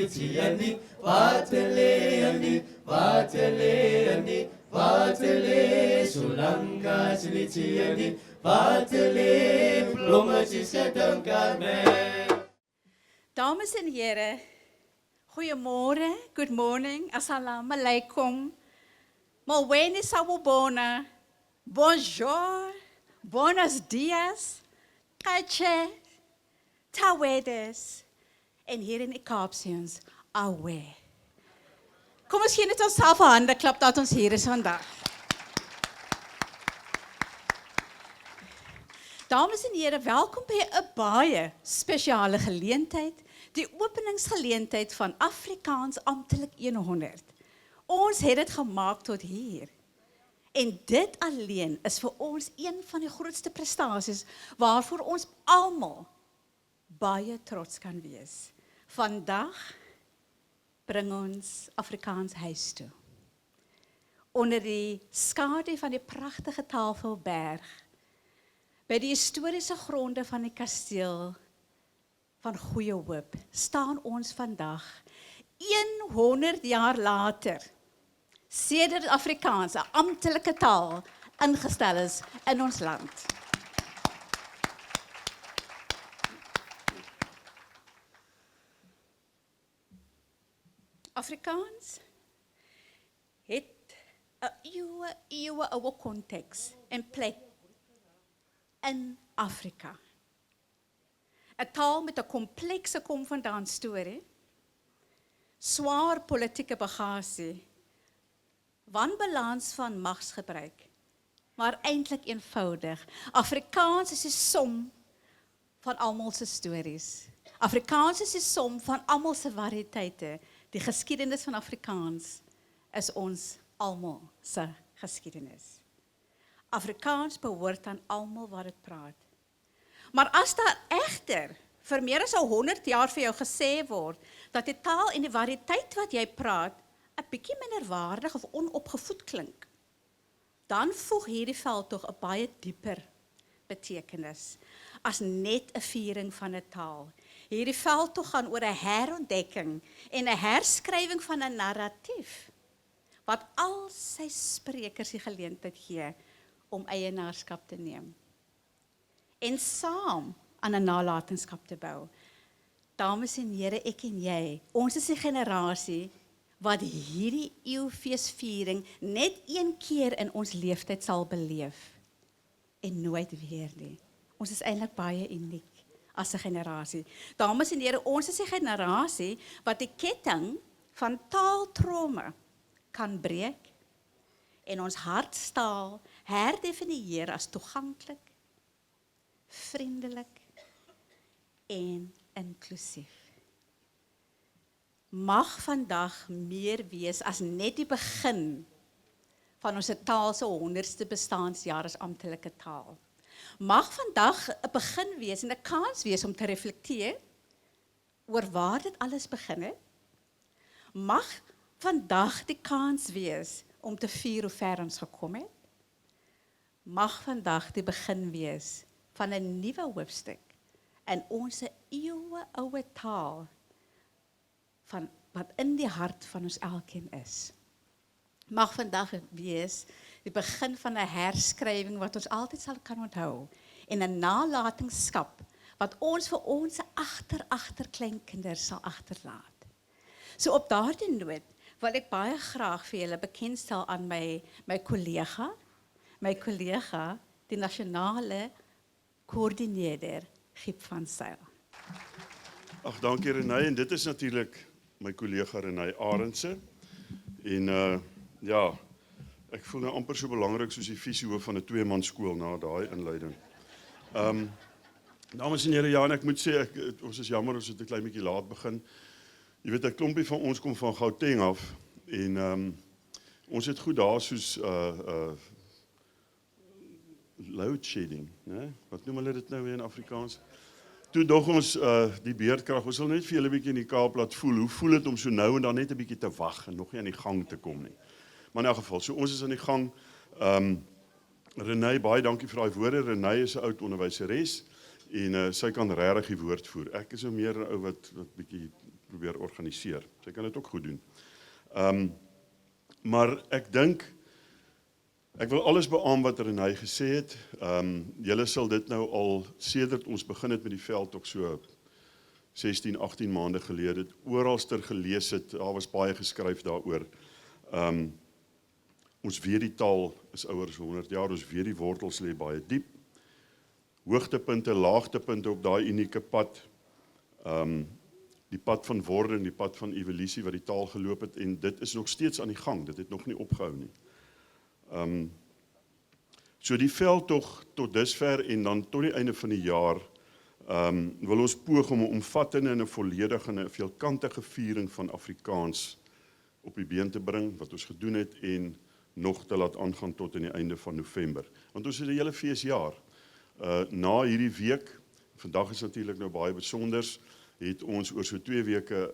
Silitiani, Vateleani, Vateleani, Vatele, Sulanga, Silitiani, Vatele, blommetjes uit Carmen. Dames en heren, goedemorgen, good morning, assalamu alaikum, Mwene sawubona, bonjour, buenos dias, kache, tawedes, en hier in die Kaapseens, awe. Kom ons gee net onsself 'n handeklap dat ons hier is vandag. Dames en heren, welkom by 'n baie spesiale geleentheid, die openingsgeleentheid van Afrikaans Amptelik 100. Ons het dit gemaak tot hier. En dit alleen is vir ons een van die grootste prestasies waarvoor ons almal baie trots kan wees. Vandag bring ons Afrikaans huis toe. Onder die skadu van die pragtige Tafelberg, by die historiese gronde van die kasteel van Goeie Hoop, staan ons vandag 100 jaar later, sedert Afrikaans 'n amptelike taal ingestel is in ons land. Afrikaans het 'n eeue oude konteks en plek in Afrika. 'n taal met 'n komplekse kom-vandaan storie, swaar politieke bagasie, wanbalans van magsgebruik, maar eintlik eenvoudig. Afrikaans is die som van almal se stories. Afrikaans is die som van almal se variëteite. Die geskiedenis van Afrikaans is ons almal se geskiedenis. Afrikaans behoort aan almal wat dit praat. Maar as daar egter vir meer as 100 jaar vir jou gesê word dat die taal en die variëteit wat jy praat 'n bietjie minderwaardig of onopgevoed klink, dan voeg hierdie veldtog 'n baie dieper betekenis as net 'n viering van 'n taal. Hierdie veldtog gaan oor 'n herontdekking en 'n herskrywing van 'n narratief wat al sy sprekers die geleentheid gee om eienaarskap te neem en saam aan 'n nalatenskap te bou. Dames en here, ek en jy, ons is die generasie wat hierdie eeufeesviering net een keer in ons lewenstyd sal beleef en nooit weer nie. Ons is eintlik baie uniek as 'n generasie. Dames en here, ons is die generasie wat die ketting van taaltromme kan breek en ons hartstaal herdefinieer as toeganklik, vriendelik en inklusief. Mag vandag meer wees as net die begin van ons taal se 100ste bestaanjaar as amptelike taal. Mag vandag 'n begin wees en 'n kans wees om te reflekteer oor waar dit alles begin het. Mag vandag die kans wees om te vier hoe ver ons gekom het. Mag vandag die begin wees van 'n nuwe hoofstuk in ons eeueoue taal van wat in die hart van ons elkeen is. Mag vandag wees die begin van 'n herskrywing wat ons altyd sal kan onthou en 'n nalatenskap wat ons vir ons agterkleinkinders sal agterlaat. So op daardie noot wil ek baie graag vir julle bekendstel aan my kollega, die nasionale koördineerder Giep van Zyl. Ag, dankie Renay, en dit is natuurlik my kollega Renay Arendse. En ja, ek voel nou amper so belangrik soos die visiehoof van 'n tweemanskool na daai inleiding. Dames en here, ja, en ek moet sê, ons is jammer, ons het 'n klein bietjie laat begin. Jy weet, 'n klompie van ons kom van Gauteng af, en ons het goed daar soos load shedding, né? Wat noem hulle dit nou weer in Afrikaans? Toe dog ons die beerdkrag, ons wil net vir julle 'n bietjie in die Kaap laat voel, hoe voel dit om so nou en dan net 'n bietjie te wag en nog nie aan die gang te kom nie. Maar in elk geval, so ons is aan die gang. Renay, baie dankie vir daai woorde. Renay is 'n oud onderwyseres en sy kan regtig die woord voer. Ek is so meer 'n ou wat bietjie probeer organiseer. Sy kan dit ook goed doen. Maar ek dink, ek wil alles beamoen wat Renay gesê het. Julle sal dit nou al sedert ons begin het met die veldtog so 16, 18 maande gelede oralster gelees het. Daar was baie geskryf daaroor. Ons weet die taal is ouer as 100 jaar, ons weet die wortels lê baie diep. Hoogtepunte, laagtepunte op daai unieke pad. Die pad van wording, die pad van evolusie wat die taal geloop het en dit is nog steeds aan die gang. Dit het nog nie opgehou nie. So die veldtog tot dusver en dan tot die einde van die jaar wil ons poog om 'n omvattende en 'n volledige en 'n veelkantige viering van Afrikaans op die been te bring wat ons gedoen het en nog te laat aangaan tot in die einde van November. Want ons het 'n hele feesjaar. Na hierdie week, vandag is natuurlik nou baie besonders, het ons oor so 2 weke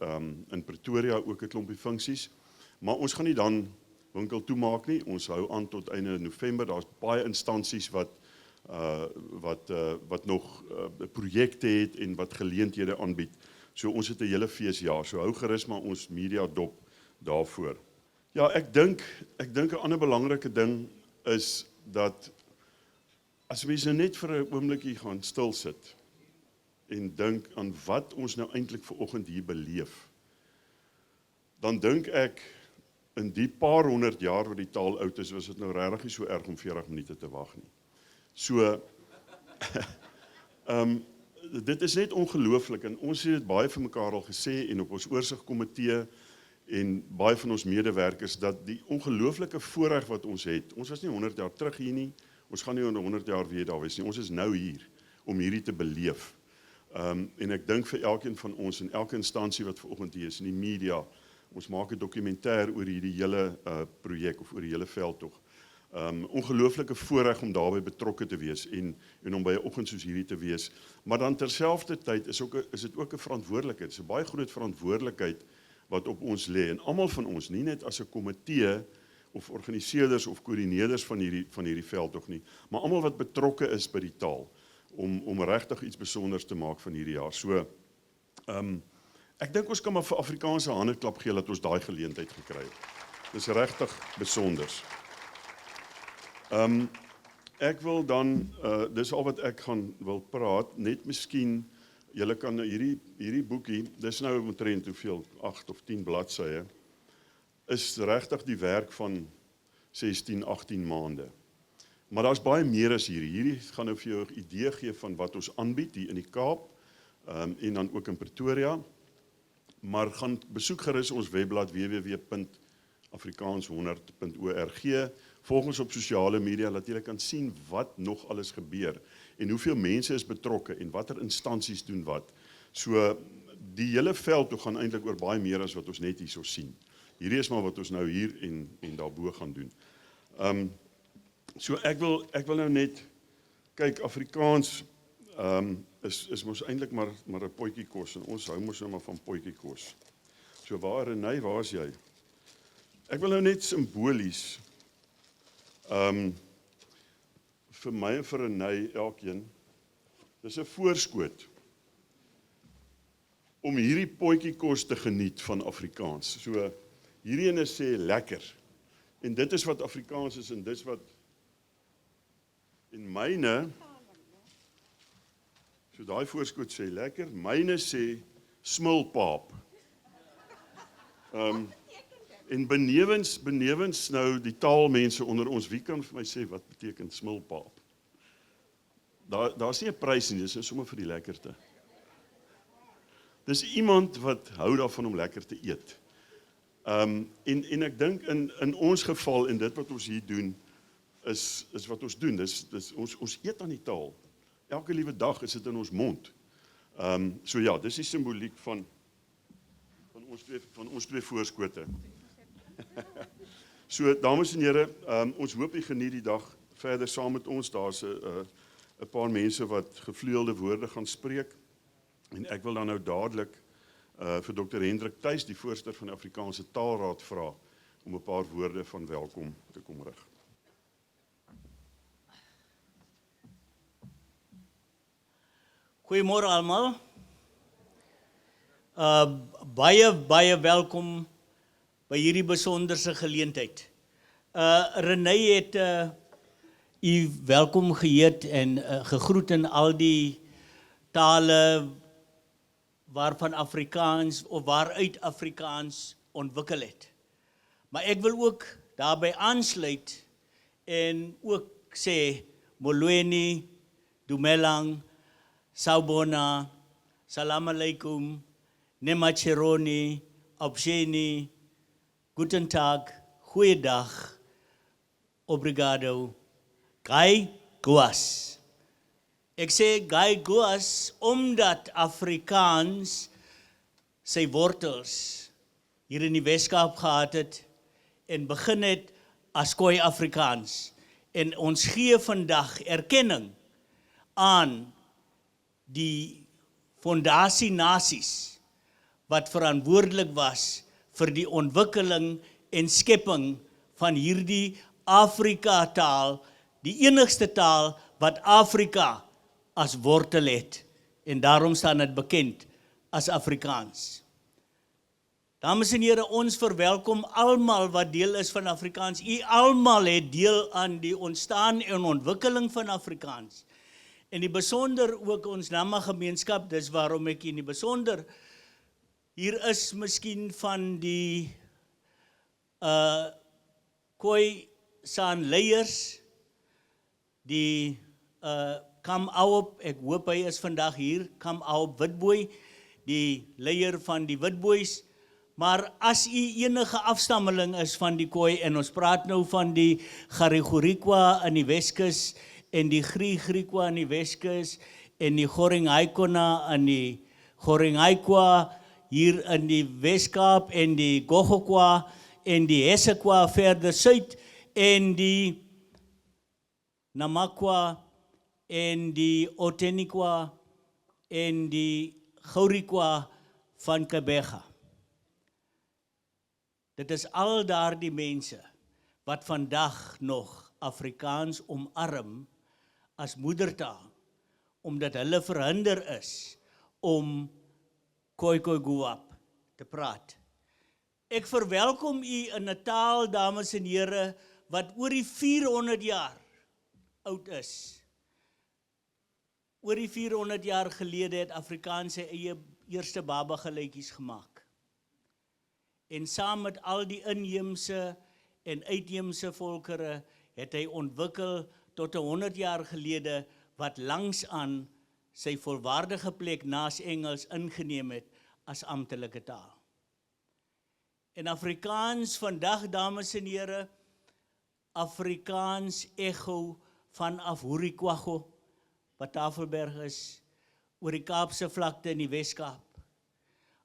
in Pretoria ook 'n klompie funksies, maar ons gaan nie dan winkel toemaak nie, ons hou aan tot einde November, daar's baie instansies wat nog projekte het en wat geleenthede aanbied. So ons het 'n hele feesjaar, so hou gerus maar ons media dop daarvoor. Ja, ek dink 'n ander belangrike ding is dat as mense net vir 'n oombliekie gaan stil sit en dink aan wat ons nou eintlik vanoggend hier beleef, dan dink ek in die paar honderd jaar wat die taal oud is, was dit nou regtig nie so erg om 40 minute te wag nie. So, dit is net ongelooflik en ons het dit baie vir mekaar al gesê en op ons oorsigkomitee en baie van ons medewerkers dat die ongelooflike voorreg wat ons het, ons was nie 100 jaar terug hier nie, ons gaan nie oor 100 jaar weer daar wees nie, ons is nou hier om hierdie te beleef. En ek dink vir elkeen van ons en elke instansie wat vanoggend hier is in die media, ons maak 'n dokumentêr oor hierdie hele projek of oor die hele veldtog. Ongelooflike voorreg om daarbey betrokke te wees en om by 'n oggend soos hierdie te wees. Maar dan terselfdertyd is dit ook 'n verantwoordelikheid. Dit is 'n baie groot verantwoordelikheid wat op ons lê en almal van ons, nie net as 'n komitee of organiseerders of koördineerders van hierdie veldtog nie, maar almal wat betrokke is by die taal om regtig iets besonders te maak van hierdie jaar. So ek dink ons kan maar vir Afrikaanse handeklap gee dat ons daai geleentheid gekry het. Dis regtig besonders. Ek wil dan dis al wat ek wil praat, net miskien julle kan hierdie boekie, dis nou omtrent hoeveel 8 of 10 bladsye, is regtig die werk van 16, 18 maande. Maar daar's baie meer as hierdie. Hierdie gaan nou vir jou 'n idee gee van wat ons aanbied hier in die Kaap en dan ook in Pretoria. Maar gaan besoek gerus ons webblad www.afrikaans100.org. Volg ons op sosiale media dat jy kan sien wat nog alles gebeur en hoeveel mense is betrokke en watter instansies doen wat. So die hele veldtog gaan eintlik oor baie meer as wat ons net hierso sien. Hierdie is maar wat ons nou hier en daarbo gaan doen. So ek wil nou net kyk, Afrikaans is mos eintlik maar 'n potjie kos en ons hou mos nou maar van potjie kos. So waar Renay, waar is jy? Ek wil nou net simbolies vir my en vir Renay elkeen, dis 'n voorskoot om hierdie potjie kos te geniet van Afrikaans. So hierdie ene sê lekker. En dit is wat Afrikaans is en dis wat en myne, so daai voorskoot sê lekker, myne sê smulpaap. En benewens nou die taalmense onder ons, wie kan vir my sê wat beteken smulpaap? Daar's nie 'n prys nie, dis sommer vir die lekkerte. Dis iemand wat hou daarvan om lekker te eet. En ek dink in ons geval en dit wat ons hier doen is wat ons doen. Ons eet aan die taal. Elke liewe dag is dit in ons mond. So ja, dis die simboliek van ons twee voorskote. So dames en here, ons hoop u geniet die dag verder saam met ons. Daar's 'n paar mense wat gevleelde woorde gaan spreek. En ek wil dan nou dadelik vir Dr. Hendrik Thuis, die voorsitter van die Afrikaanse Taalraad, vra om 'n paar woorde van welkom te kom rig. Goeiemôre almal. Baie welkom by hierdie besonderse geleentheid. René het u welkom geheet en gegroet in al die tale waarvan Afrikaans of waaruit Afrikaans ontwikkel het. Maar ek wil ook daarbij aansluit en ook sê Molweni, Dumelang, Sawubona, Salam alaikum, Nemacheroni, Opsheni, Guten Tag, Goeiedag, Obrigado, Gai Guas. Ek sê Gai Guas omdat Afrikaans sy wortels hier in die Weskaap gehad het en begin het as Khoi Afrikaans. En ons gee vandag erkenning aan die fondasie nasies wat verantwoordelik was vir die ontwikkeling en skepping van hierdie Afrika taal, die enigste taal wat Afrika as wortel het. En daarom staan dit bekend as Afrikaans. Dames en here, ons verwelkom almal wat deel is van Afrikaans. U almal het deel aan die ontstaan en ontwikkeling van Afrikaans. En die besonder ook ons Nama gemeenskap, dis waarom ek in die besonder hier is miskien van die Khoi San leiers, die Kam Awop, ek hoop hy is vandag hier, Kam Awop Witbooi, die leier van die Witbois. Maar as u enige afstammeling is van die Khoi, en ons praat nou van die Garigorikwa in die Weskus, en die Griekwa in die Weskus, en die Goringhaikona in die Goringhaikwa, hier in die Weskaap, en die Gogokwa, en die Hessekwa verder suid, en die Namakwa, en die Otenikwa, en die Gaurikwa van Kebega. Dit is al daardie mense wat vandag nog Afrikaans omarm as moedertaal, omdat hulle verhinder is om Khoi Guap te praat. Ek verwelkom u in 'n taal, dames en here, wat oor die 400 jaar oud is. Oor die 400 jaar gelede het Afrikaans sy eie eerste babagelykies gemaak. En saam met al die inheemse en uitheemse volkere het hy ontwikkel tot 100 jaar gelede wat langs aan sy volwaardige plek naas Engels ingeneem het as amptelike taal. En Afrikaans vandag, dames en here, Afrikaans echo vanaf Hurikwago, wat Tafelberg is, oor die Kaapse vlakte in die Weskaap.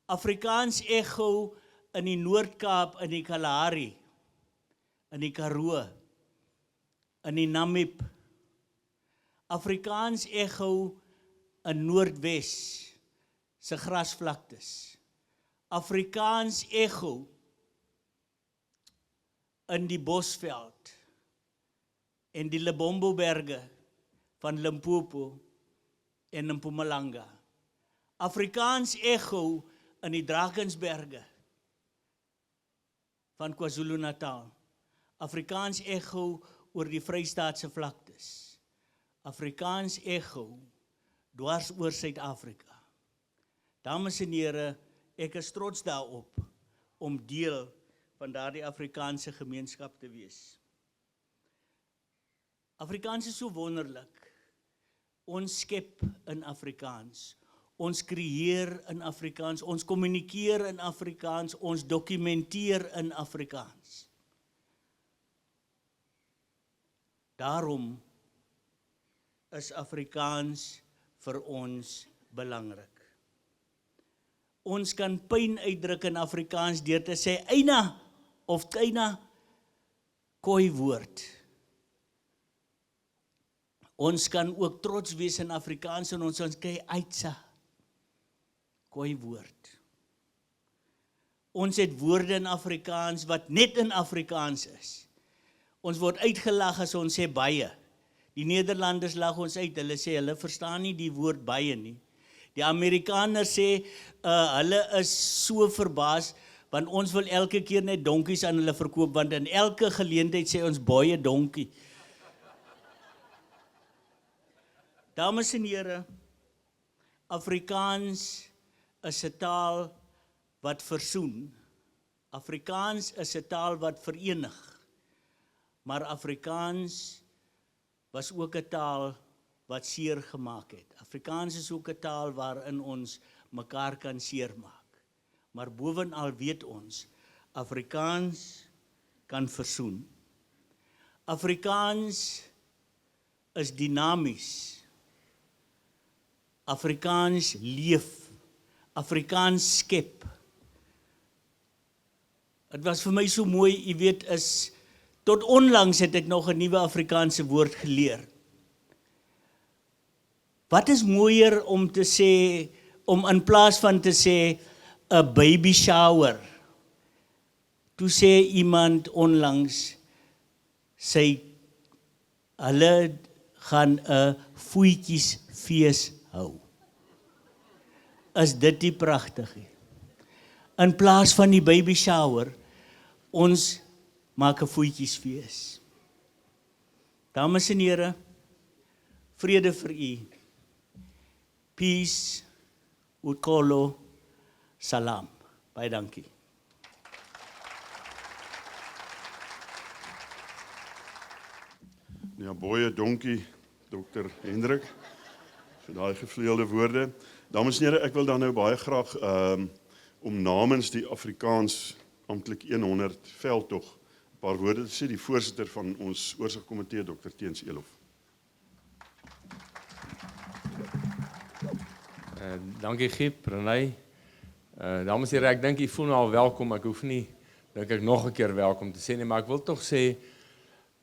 Afrikaans echo in die Noord-Kaap, in die Kalahari, in die Karoo, in die Namib. Afrikaans echo in Noordwes se grasvlaktes. Afrikaans echo in die Bosveld en die Lebombo-berge van Limpopo en Mpumalanga. Afrikaans echo in die Drakensberge van KwaZulu-Natal. Afrikaans echo oor die Vrystaatse vlaktes. Afrikaans echo dwars oor Suid-Afrika. Dames en here, ek is trots daarop om deel van daardie Afrikaanse gemeenskap te wees. Afrikaans is so wonderlik. Ons skep in Afrikaans. Ons creëer in Afrikaans, ons kommunikeer in Afrikaans, ons dokumenteer in Afrikaans. Daarom is Afrikaans vir ons belangrik. Ons kan pyn uitdruk in Afrikaans deur te sê eina of tuina Khoi woord. Ons kan ook trots wees in Afrikaans en ons kry uitsa Khoi woord. Ons het woorde in Afrikaans wat net in Afrikaans is. Ons word uitgelag as ons sê baie. Die Nederlanders lag ons uit, hulle sê hulle verstaan nie die woord baie nie. Die Amerikaners sê, hulle is so verbaas, want ons wil elke keer net donkies aan hulle verkoop, want in elke geleentheid sê ons baie donkie. Dames en here, Afrikaans is 'n taal wat versoen. Afrikaans is 'n taal wat verenig. Maar Afrikaans was ook 'n taal wat seer gemaak het. Afrikaans is ook 'n taal waarin ons mekaar kan seermaak. Maar bovenal weet ons, Afrikaans kan versoen. Afrikaans is dinamies. Afrikaans leef. Afrikaans skep. Het was vir my so mooi, jy weet, tot onlangs het ek nog 'n nuwe Afrikaanse woord geleer. Wat is mooier om te sê, om in plaas van te sê, 'n baby shower. Toe sê iemand onlangs, hulle gaan 'n voetjiesfees hou. Is dit nie pragtig nie? In plaas van die baby shower, ons maak 'n voetjiesfees. Dames en here, vrede vir u. Peace, ukholo, salam. Baie dankie. Ja, baie donkie, Dr. Hendrik, vir daai gevleelde woorde. Dames en here, ek wil dan nou baie graag om namens die Afrikaans amptelik 100 veldtog 'n paar woorde te sê, die voorsitter van ons oorsigkomitee, Dr. Teens Elof. Dankie Giep, Renay. Dames en here, ek dink jy voel nou al welkom, ek hoef nie, dink ek nog 'n keer welkom te sê nie, maar ek wil tog sê,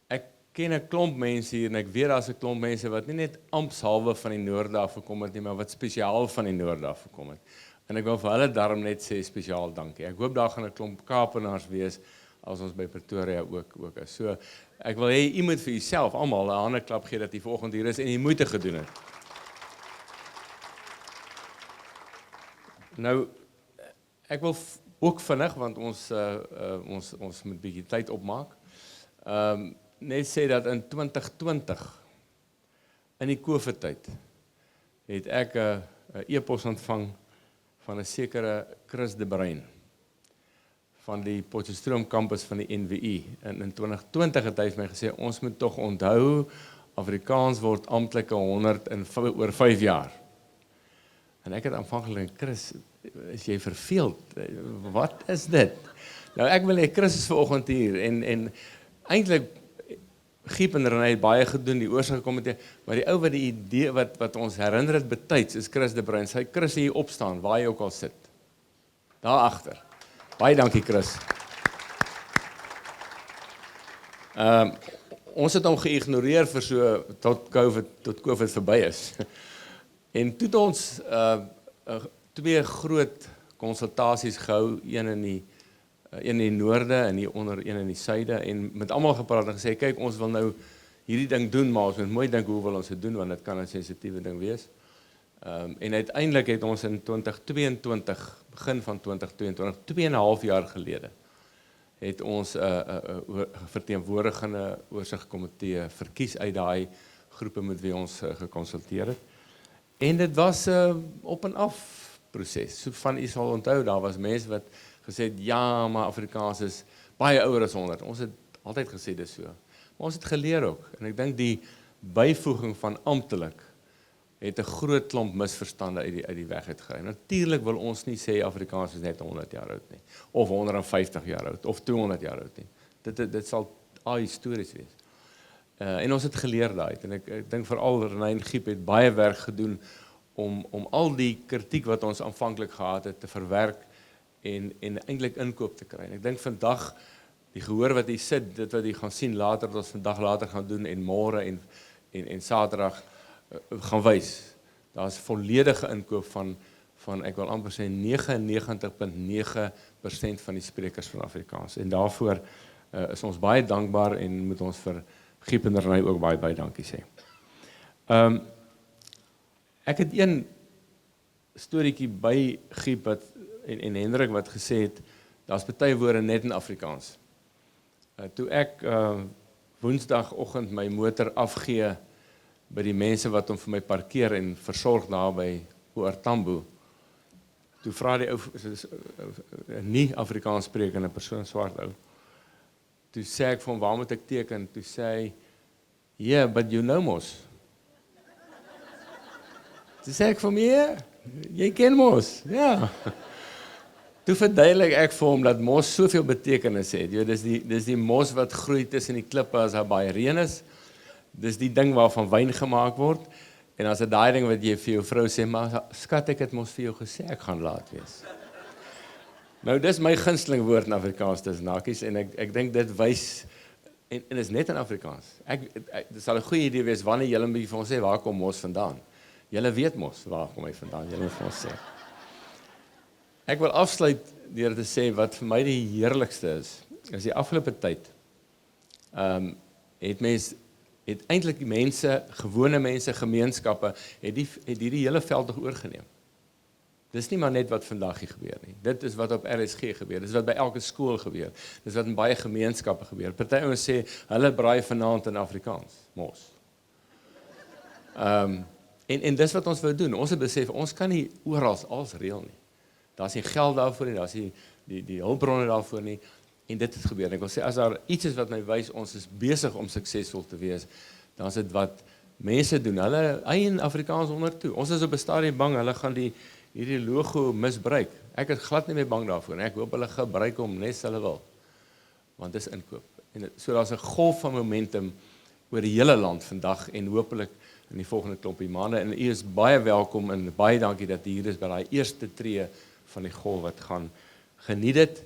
ek ken 'n klomp mense hier, en ek weet daar's 'n klomp mense wat nie net ampshalwe van die noorde af gekom het nie, maar wat spesiaal van die noorde af gekom het. En ek wil vir hulle daarom net sê spesiaal dankie. Ek hoop daar gaan 'n klomp Kaapenaars wees, as ons by Pretoria ook is. So, ek wil hê, jy moet vir jouself almal 'n hande klap gee dat jy vanoggend hier is en jy moeite gedoen het. Nou, ek wil ook vinnig, want ons moet 'n bietjie tyd opmaak. Net sê dat in 2020, in die COVID-tyd, het ek 'n e-pos ontvang van 'n sekere Chris de Bruin van die Potchefstroom kampus van die NWI. En in 2020 het hy vir my gesê, ons moet tog onthou, Afrikaans word amptelik 100 oor 5 jaar. En ek het aanvanklik, Chris, is jy verveeld? Wat is dit? Nou ek wil hê Chris is vanoggend hier en eintlik Giep en Renay het baie gedoen, die oorsigkomitee, maar die ou wat die idee wat ons herinner het betyds is Chris de Bruin. Sy Chris hier opstaan waar jy ook al sit. Daar agter. Baie dankie Chris. Ons het hom geïgnoreer vir so tot COVID verby is. En toe het ons 2 groot konsultasies gehou, een in die noorde en een in die suide, en met almal gepraat en gesê, kyk, ons wil nou hierdie ding doen, maar ons moet mooi dink hoe wil ons dit doen, want dit kan 'n sensitiewe ding wees. En uiteindelik het ons in 2022, begin van 2022, 2,5 jaar gelede, het ons 'n verteenwoordigende oorsigkomitee verkies uit daai groepe met wie ons gekonsulteer het. En dit was 'n op en af proses. So van u sal onthou, daar was mense wat gesê het, ja, maar Afrikaans is baie ouer as 100. Ons het altyd gesê dit so. Maar ons het geleer ook. En ek dink die byvoeging van amptelik het 'n groot klomp misverstande uit die weg uitgeruim. Natuurlik wil ons nie sê Afrikaans is net 100 jaar oud nie, of 150 jaar oud, of 200 jaar oud nie. Dit sal histories wees. En ons het geleer daai, en ek dink veral Renay en Giep het baie werk gedoen om al die kritiek wat ons aanvanklik gehad het te verwerk en eintlik inkoop te kry. En ek dink vandag die gehoor wat jy sit, dit wat jy gaan sien later, wat ons vandag later gaan doen en môre en Saterdag gaan wys. Daar's volledige inkoop van ek wil amper sê 99.9% van die sprekers van Afrikaans. En daarvoor is ons baie dankbaar en moet ons vir Giep en Renay ook baie dankie sê. Ek het een storieetjie by Giep en Hendrik wat gesê het, daar's baie woorde net in Afrikaans. Toe ek woensdagoggend my motor afgee by die mense wat hom vir my parkeer en versorg daar by OR Tambo, toe vra die ou, nie Afrikaans sprekende persoon, swart ou, toe sê ek vir hom, waar moet ek teken? Toe sê hy, yeah, but you know mos. Toe sê ek vir hom, yeah, jy ken mos, ja. Toe verduidelik ek vir hom dat mos soveel betekenis het. Dis die mos wat groei tussen die klippe as daar baie reën is. Dis die ding waarvan wyn gemaak word. En as dit daai ding wat jy vir jou vrou sê, maar skat, ek het mos vir jou gesê ek gaan laat wees. Nou dis my gunsteling woord in Afrikaans, dis nakies, en ek dink dit wys, en is net in Afrikaans. Dit sal 'n goeie idee wees wanneer julle 'n bietjie vir ons sê, waar kom mos vandaan? Julle weet mos waar kom hy vandaan, julle moet vir ons sê. Ek wil afsluit deur te sê wat vir my die heerlikste is die afgelope tyd. Het eintlik mense, gewone mense, gemeenskappe, het hierdie hele veld nog oorgeneem. Dis nie maar net wat vandag hier gebeur nie. Dit is wat op RSG gebeur. Dis wat by elke skool gebeur. Dis wat in baie gemeenskappe gebeur. Party ouens sê hulle braai vanaand in Afrikaans, mos. En dis wat ons wou doen. Ons het besef ons kan nie oral alles reël nie. Daar's nie geld daarvoor nie, daar's nie die hulpbronne daarvoor nie. En dit het gebeur. Ek wil sê, as daar iets is wat my wys, ons is besig om suksesvol te wees, dan is dit wat mense doen. Hulle eien Afrikaans ondertoe. Ons is op 'n stadium bang, hulle gaan hierdie logo misbruik. Ek is glad nie meer bang daarvoor nie. Ek hoop hulle gebruik hom net hulle wil. Want dis inkoop. En so daar's 'n golf van momentum oor die hele land vandag en hopelik in die volgende klompie maande. En u is baie welkom en baie dankie dat u hier is by daai eerste tree van die golf wat gaan. Geniet dit.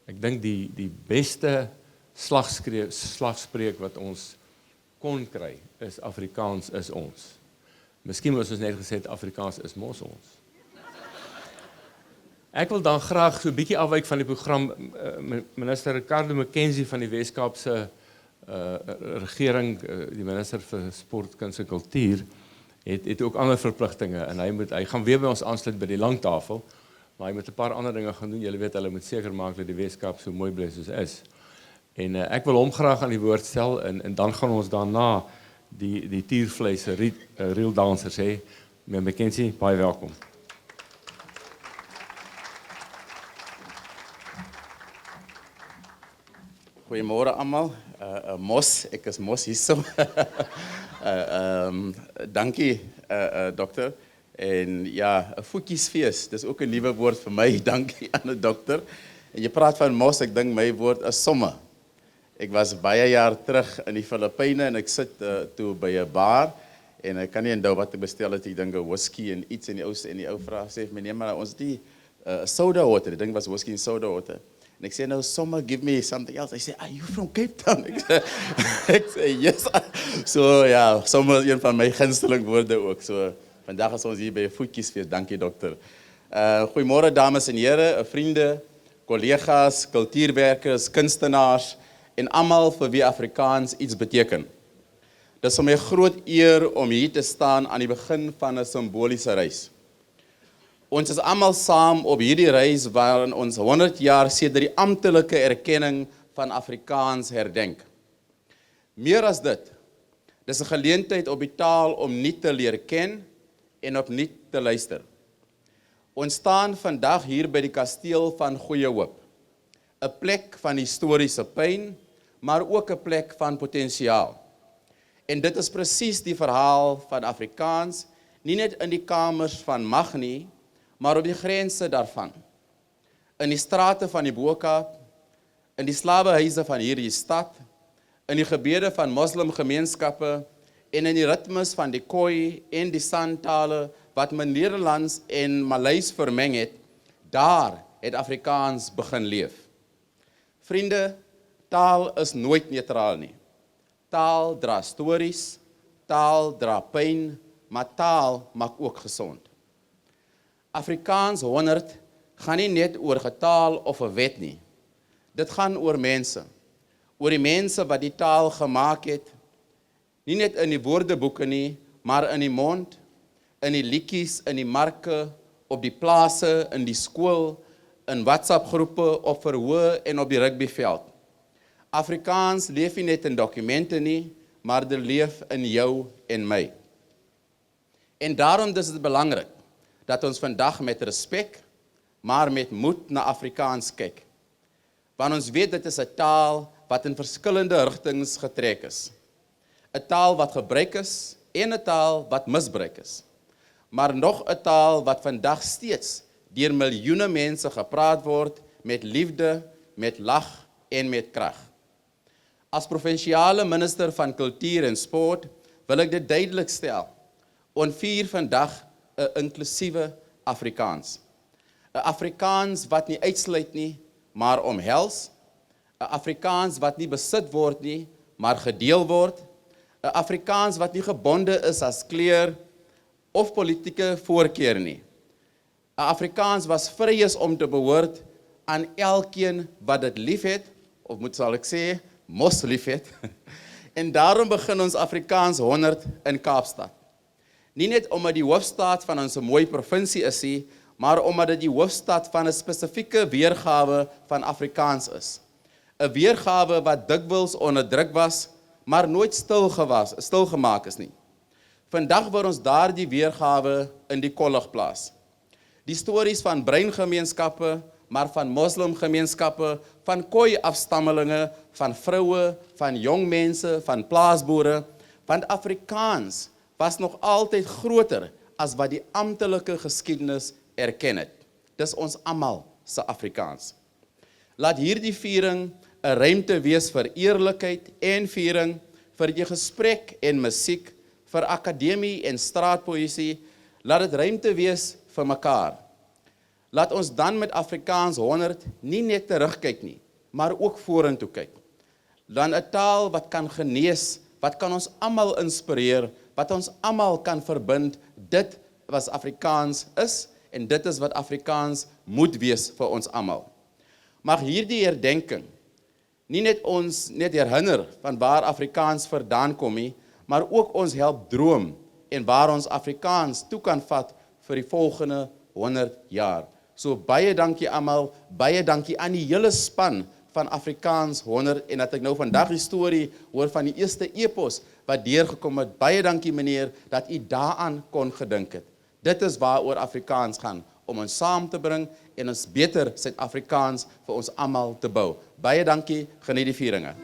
Ek dink die beste slagspreuk wat ons kon kry is Afrikaans is ons. Miskien moes ons net gesê het Afrikaans is mos ons. Ek wil dan graag so 'n bietjie afwyk van die program. Minister Ricardo McKenzie van die Wes-Kaapse regering, die minister vir sport, kuns en kultuur, het ook ander verpligtinge en hy gaan weer by ons aansluit by die langtafel. Maar hy moet 'n paar ander dinge gaan doen. Julle weet, hulle moet seker maak dat die Weskaap so mooi bly soos is. En ek wil hom graag aan die woord stel en dan gaan ons daarna die tiervleis reel dansers hê. Meneer McKenzie, baie welkom. Goeiemôre almal. Mos, ek is mos hierso. Dankie dokter. En ja, 'n voetjiesfees, dis ook 'n nuwe woord vir my. Dankie aan 'n dokter. En jy praat van mos, ek dink my woord is somme. Ek was baie jaar terug in die Filippyne en ek sit toe by 'n bar en ek kan nie onthou wat ek bestel het. Ek dink 'n whisky en iets en die ou vra sê vir my, nee maar ons die soda water. Ek dink was whisky en soda water. En ek sê nou, somme, give me something else. Hy sê, are you from Cape Town? Ek sê, yes. So ja, somme is een van my gunsteling woorde ook. So vandag is ons hier by 'n voetjiesfees. Dankie dokter. Goeiemôre dames en here, vriende, kollegas, kultuurwerkers, kunstenaars en almal vir wie Afrikaans iets beteken. Dit is vir my 'n groot eer om hier te staan aan die begin van 'n simboliese reis. Ons is almal saam op hierdie reis waarin ons 100 jaar sedert die amptelike erkenning van Afrikaans herdenk. Meer as dit, dis 'n geleentheid op die taal om nuut te leer ken en opnuut te luister. Ons staan vandag hier by die kasteel van Goeie Hoop, 'n plek van historiese pyn, maar ook 'n plek van potensiaal. En dit is presies die verhaal van Afrikaans, nie net in die kamers van mag nie, maar op die grense daarvan. In die strate van die Bo-Kaap, in die slawehuise van hierdie stad, in die gebede van moslimgemeenskappe en in die ritmes van die Khoi en die Santale wat met Nederlands en Maleis vermeng het, daar het Afrikaans begin leef. Vriende, taal is nooit neutraal nie. Taal dra stories, taal dra pyn, maar taal maak ook gesond. Afrikaans 100 gaan nie net oor getaal of 'n wet nie. Dit gaan oor mense. Oor die mense wat die taal gemaak het, nie net in die woordeboeke nie, maar in die mond, in die liedjies, in die marke, op die plase, in die skool, in WhatsApp-groepe, op verhoor en op die rugbyveld. Afrikaans leef nie net in dokumente nie, maar dit leef in jou en my. En daarom is dit belangrik dat ons vandag met respek, maar met moed na Afrikaans kyk. Want ons weet dit is 'n taal wat in verskillende rigtings getrek is. 'n Taal wat gebruik is en 'n taal wat misbruik is. Maar nog 'n taal wat vandag steeds deur miljoene mense gepraat word met liefde, met lag en met krag. As provinsiale minister van kultuur en sport wil ek dit duidelik stel. Ons vier vandag 'n inklusiewe Afrikaans. 'n Afrikaans wat nie uitsluit nie, maar omhels. 'n Afrikaans wat nie besit word nie, maar gedeel word. 'n Afrikaans wat nie gebonde is as kleur of politieke voorkeur nie. 'n Afrikaans wat vry is om te behoort aan elkeen wat dit liefhet, of sal ek sê, mos liefhet. En daarom begin ons Afrikaans 100 in Kaapstad. Nie net omdat die hoofstad van ons 'n mooi provinsie is nie, maar omdat dit die hoofstad van 'n spesifieke weergawe van Afrikaans is. 'n Weergawe wat dikwels onderdruk was, maar nooit stilgemaak is nie. Vandag word ons daardie weergawe in die kollig plaas. Die stories van breingemeenskappe, maar van moslimgemeenskappe, van Khoi-afstammelinge, van vroue, van jong mense, van plaasboere, want Afrikaans was nog altyd groter as wat die amptelike geskiedenis erken het. Dis ons almal se Afrikaans. Laat hierdie viering 'n ruimte wees vir eerlikheid en viering, vir die gesprek en musiek, vir akademie en straatpoësie. Laat dit ruimte wees vir mekaar. Laat ons dan met Afrikaans 100 nie net terugkyk nie, maar ook vorentoe kyk. Dan 'n taal wat kan genees, wat kan ons almal inspireer, wat ons almal kan verbind. Dit wat Afrikaans is en dit is wat Afrikaans moet wees vir ons almal. Mag hierdie herdenking nie net ons herinner van waar Afrikaans vandaan kom nie, maar ook ons help droom en waar ons Afrikaans toe kan vat vir die volgende 100 jaar. So baie dankie almal, baie dankie aan die hele span van Afrikaans 100 en dat ek nou vandag die storie hoor van die eerste epos wat deurgekom het. Baie dankie meneer dat u daaraan kon gedink het. Dit is waaroor Afrikaans gaan, om ons saam te bring en ons beter Suid-Afrikaans vir ons almal te bou. Baie dankie, geniet die vieringe.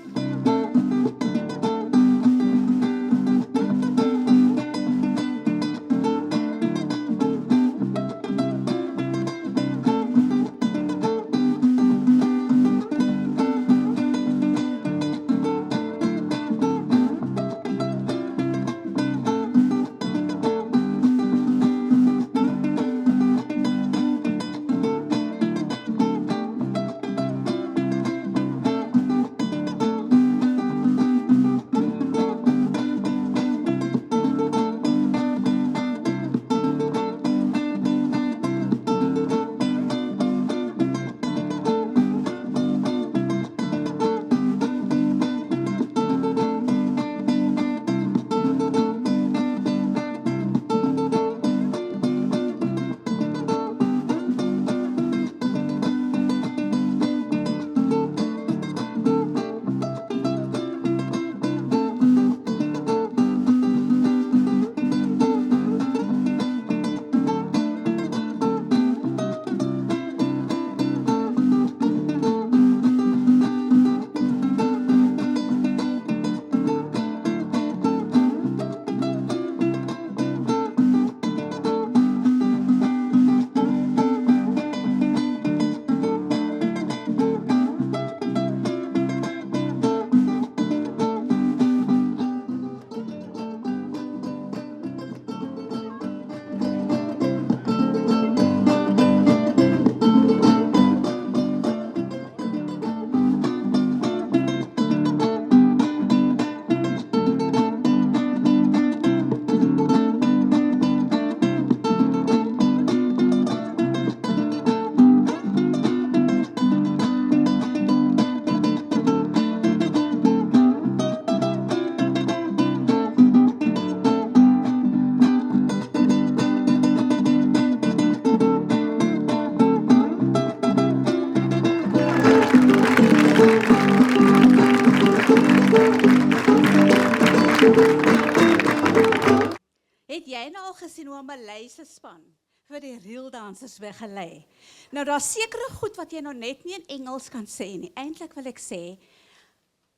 gesien hoe 'n Malayse span vir die reel dansers begelei. Nou daar's sekere goed wat jy nou net nie in Engels kan sê nie. Eintlik wil ek sê,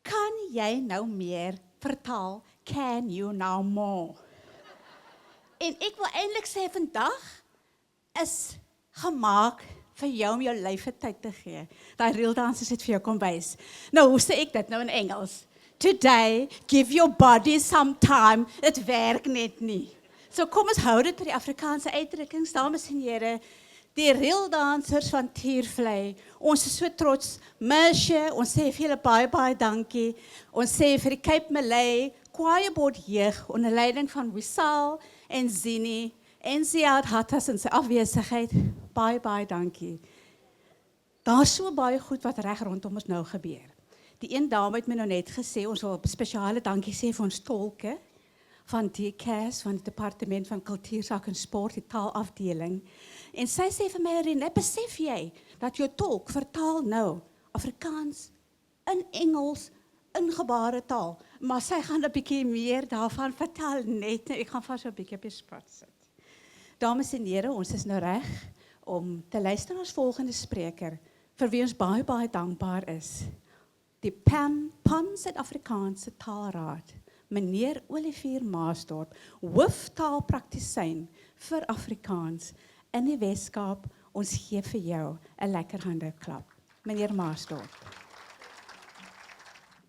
kan jy nou meer vertaal? Can you now more? En ek wil eintlik sê vandag is gemaak vir jou om jou lyf 'n tyd te gee. Daai reel dansers het vir jou kom wys. Nou hoe sê ek dit nou in Engels? Today, give your body some time. Dit werk net nie. So kom ons hou dit by die Afrikaanse uitdrukkings, dames en here. Die reel dansers van Tiervlei. Ons is so trots. Mersje, ons sê vir julle baie dankie. Ons sê vir die Cape Malay Choir Board jeug onder leiding van Wisal en Zini en Ziad Hattas in sy afwesigheid. Baie dankie. Daar's so baie goed wat reg rondom ons nou gebeur. Die een dame het my nou net gesê, ons wil 'n spesiale dankie sê vir ons tolke van DCAS, van die Departement van Kultuursake en Sport, die taalafdeling. En sy sê vir my, Renée, besef jy dat jou tolk vertaal nou Afrikaans in Engels, in gebaretaal, maar sy gaan 'n bietjie meer daarvan vertel net. Ek gaan vas 'n bietjie op die spot sit. Dames en here, ons is nou reg om te luister na ons volgende spreker, vir wie ons baie dankbaar is. Die Pan Suid-Afrikaanse Taalraad, meneer Olivier Maasdorp, hooftaalpraktisyn vir Afrikaans in die Weskaap. Ons gee vir jou 'n lekker hande klap. Meneer Maasdorp.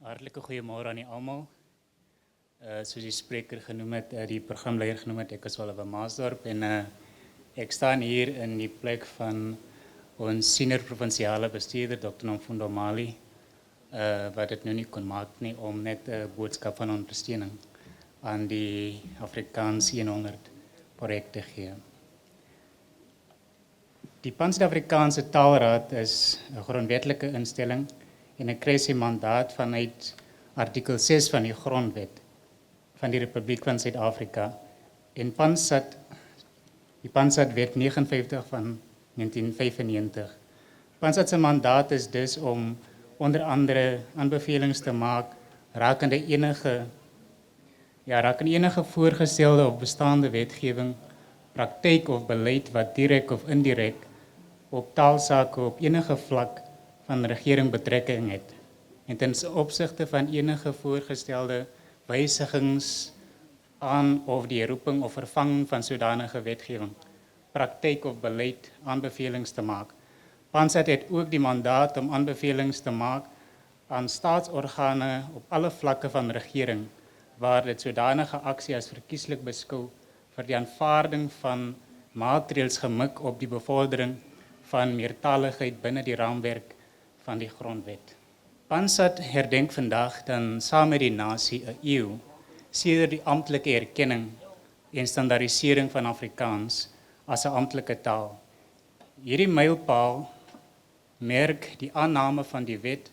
Hartlike goeiemôre aan almal. Soos die spreker genoem het, die programleier genoem het, ek is Olivier Maasdorp en ek staan hier in die plek van ons senior provinsiale bestuurder, Dr. Nomfundo Mali, wat dit nou nie kon maak nie om net 'n boodskap van ondersteuning aan die Afrikaans 100 projek te gee. Die Pan-Suid-Afrikaanse Taalraad is 'n grondwetlike instelling en ek kry sy mandaat vanuit artikel 6 van die Grondwet van die Republiek van Suid-Afrika en die Pansat Wet 59 van 1995. Pansat se mandaat is dus om onder andere aanbevelings te maak rakende enige voorgestelde of bestaande wetgewing, praktyk of beleid wat direk of indirek op taalsake op enige vlak van regering betrekking het en ten opsigte van enige voorgestelde wysigings aan of die herroeping of vervanging van sodanige wetgewing, praktyk of beleid aanbevelings te maak. Pansat het ook die mandaat om aanbevelings te maak aan staatsorgane op alle vlakke van regering waar dit sodanige aksie as verkieslik beskou vir die aanvaarding van maatreëls gemik op die bevordering van meertaligheid binne die raamwerk van die Grondwet. Pansat herdenk vandag dan saam met die nasie 'n eeu sedert die amptelike erkenning en standaardisering van Afrikaans as 'n amptelike taal. Hierdie mylpaal merk die aanname van die wet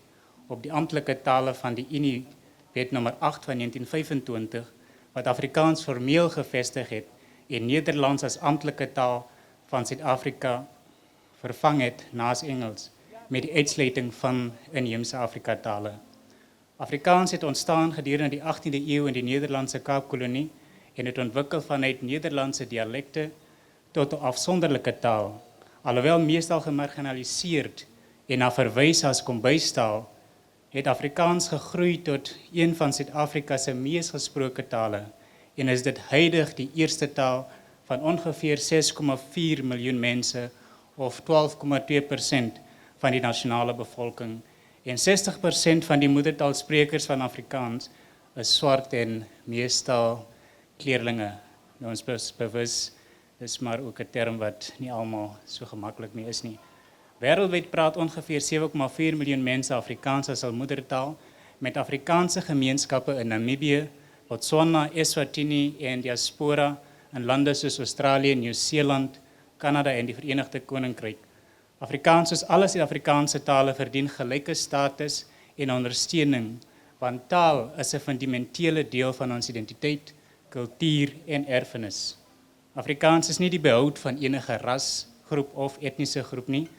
op die amptelike tale van die Unie Wet nommer 8 van 1925 wat Afrikaans formeel gevestig het en Nederlands as amptelike taal van Suid-Afrika vervang het naas Engels met die uitsluiting van inheemse Afrika-tale. Afrikaans het ontstaan gedurende die 18de eeu in die Nederlandse Kaapkolonie en het ontwikkel vanuit Nederlandse dialekte tot 'n afsonderlike taal, alhoewel meestal gemarginaliseerd en na verwys as kombuistaal, het Afrikaans gegroei tot een van Suid-Afrika se mees gesproke tale en is dit huidig die eerste taal van ongeveer 6,4 miljoen mense of 12,2% van die nasionale bevolking en 60% van die moedertaalsprekers van Afrikaans is swart en meestal kleerlinge. Nou ons is bewus, dis maar ook 'n term wat nie almal so gemaklik mee is nie. Wêreldwyd praat ongeveer 7,4 miljoen mense Afrikaans as hul moedertaal, met Afrikaanse gemeenskappe in Namibië, Botswana, Eswatini en diaspora in lande soos Australië, Nieu-Seeland, Kanada en die Verenigde Koninkryk. Afrikaans soos alle Suid-Afrikaanse tale verdien gelyke status en ondersteuning, want taal is 'n fundamentele deel van ons identiteit, kultuur en erfenis. Afrikaans is nie die behoud van enige ras, groep of etniese groep nie,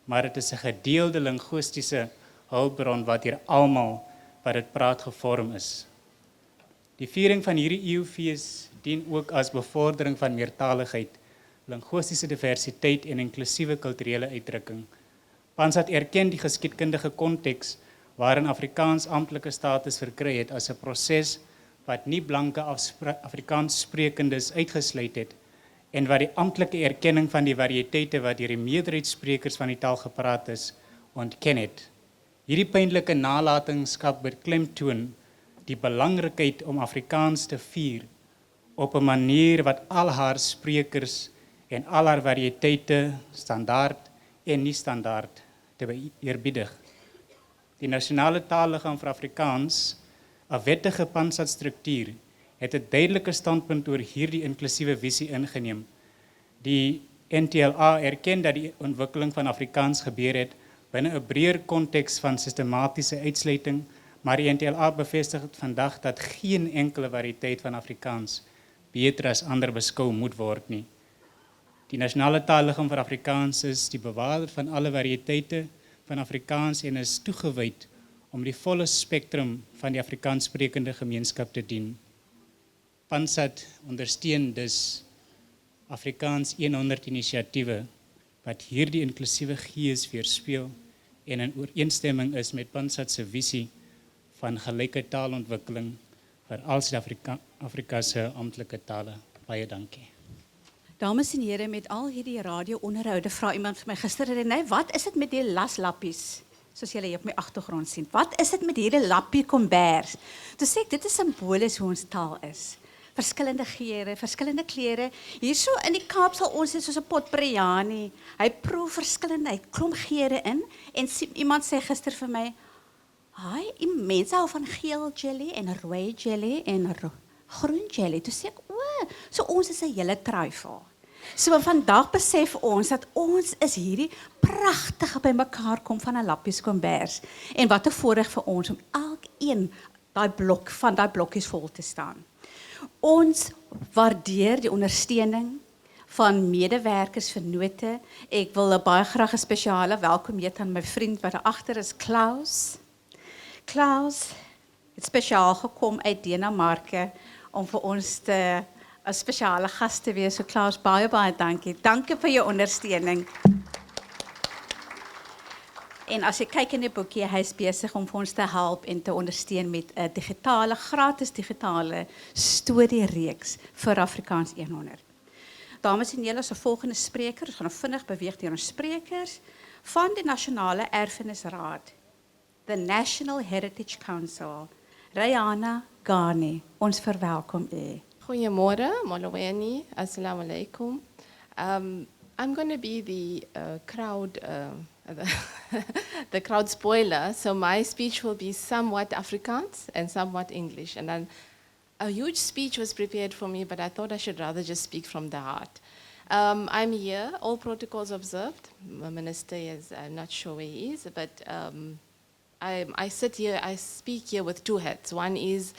maar dit is 'n gedeelde linguistiese hulpbron wat hier almal wat dit praat gevorm is. Die viering van hierdie eeufees dien ook as bevordering van meertaligheid, linguistiese diversiteit en inklusiewe kulturele uitdrukking. Panzat erken die geskiedkundige konteks waarin Afrikaans amptelike status verkry het as 'n proses wat nie blanke Afrikaans sprekendes uitgesluit het en wat die amptelike erkenning van die variëteite wat deur die meerderheidssprekers van die taal gepraat is, ontken het. Hierdie pynlike nalatenskap beklemtoon die belangrikheid om Afrikaans te vier op 'n manier wat al haar sprekers en al haar variëteite standaard en nie standaard te eerbiedig. Die nasionale taalliggaam vir Afrikaans, 'n wettige Panzat-struktuur, het 'n duidelike standpunt oor hierdie inklusiewe visie ingeneem. Die NTLA erken dat die ontwikkeling van Afrikaans gebeur het binne 'n breër konteks van sistematiese uitsluiting, maar die NTLA bevestig vandag dat geen enkele variëteit van Afrikaans beter as ander beskou moet word nie. Die nasionale taalliggaam vir Afrikaans is die bewaarder van alle variëteite van Afrikaans en is toegewyd om die volle spektrum van die Afrikaanssprekende gemeenskap te dien. Panzat ondersteun dus Afrikaans 100 inisiatiewe wat hierdie inklusiewe gees weerspieël en in ooreenstemming is met Panzat se visie van gelyke taalontwikkeling vir al Suid-Afrika se amptelike tale. Baie dankie. Dames en here, met al hierdie radio-onderhoude vra iemand vir my gister, Renée, wat is dit met die laslappies? Soos julle hier op my agtergrond sien. Wat is dit met hierdie lappie kombers? Toe sê ek, dit is simbolies hoe ons taal is. Verskillende geure, verskillende klere. Hierso in die Kaap sal ons sê soos 'n pot biryani. Hy proe verskillende, hy klomp geure in en iemand sê gister vir my, "Haai, mense hou van geel jelly en rooi jelly en groen jelly." Toe sê ek, "O, so ons is 'n hele truifel." So vandag besef ons dat ons is hierdie pragtige bymekaar kom van 'n lappies kombers. En wat 'n voorreg vir ons om elkeen daai blok van daai blokkies vol te staan. Ons waardeer die ondersteuning van medewerkers vir note. Ek wil baie graag 'n spesiale welkom heet aan my vriend wat daar agter is, Klaus. Klaus het spesiaal gekom uit Denemarke om vir ons 'n spesiale gas te wees. So Klaus, baie dankie. Dankie vir jou ondersteuning. En as jy kyk in die boekie, hy is besig om vir ons te help en te ondersteun met 'n gratis digitale storiereeks vir Afrikaans 100. Dames en here, ons volgende spreker, ons gaan vinnig beweeg deur ons sprekers van die Nasionale Erfenisraad, the National Heritage Council, Rayana Ghani. Ons verwelkom u. Goeiemôre, Molweni, assalamu alaikum. I'm going to be the crowd, the crowd spoiler. So my speech will be somewhat Afrikaans and somewhat English. And then a huge speech was prepared for me, but I thought I should rather just speak from the heart. I'm here, all protocols observed. My minister is, I'm not sure where he is, but I sit here, I speak here with two hats. One is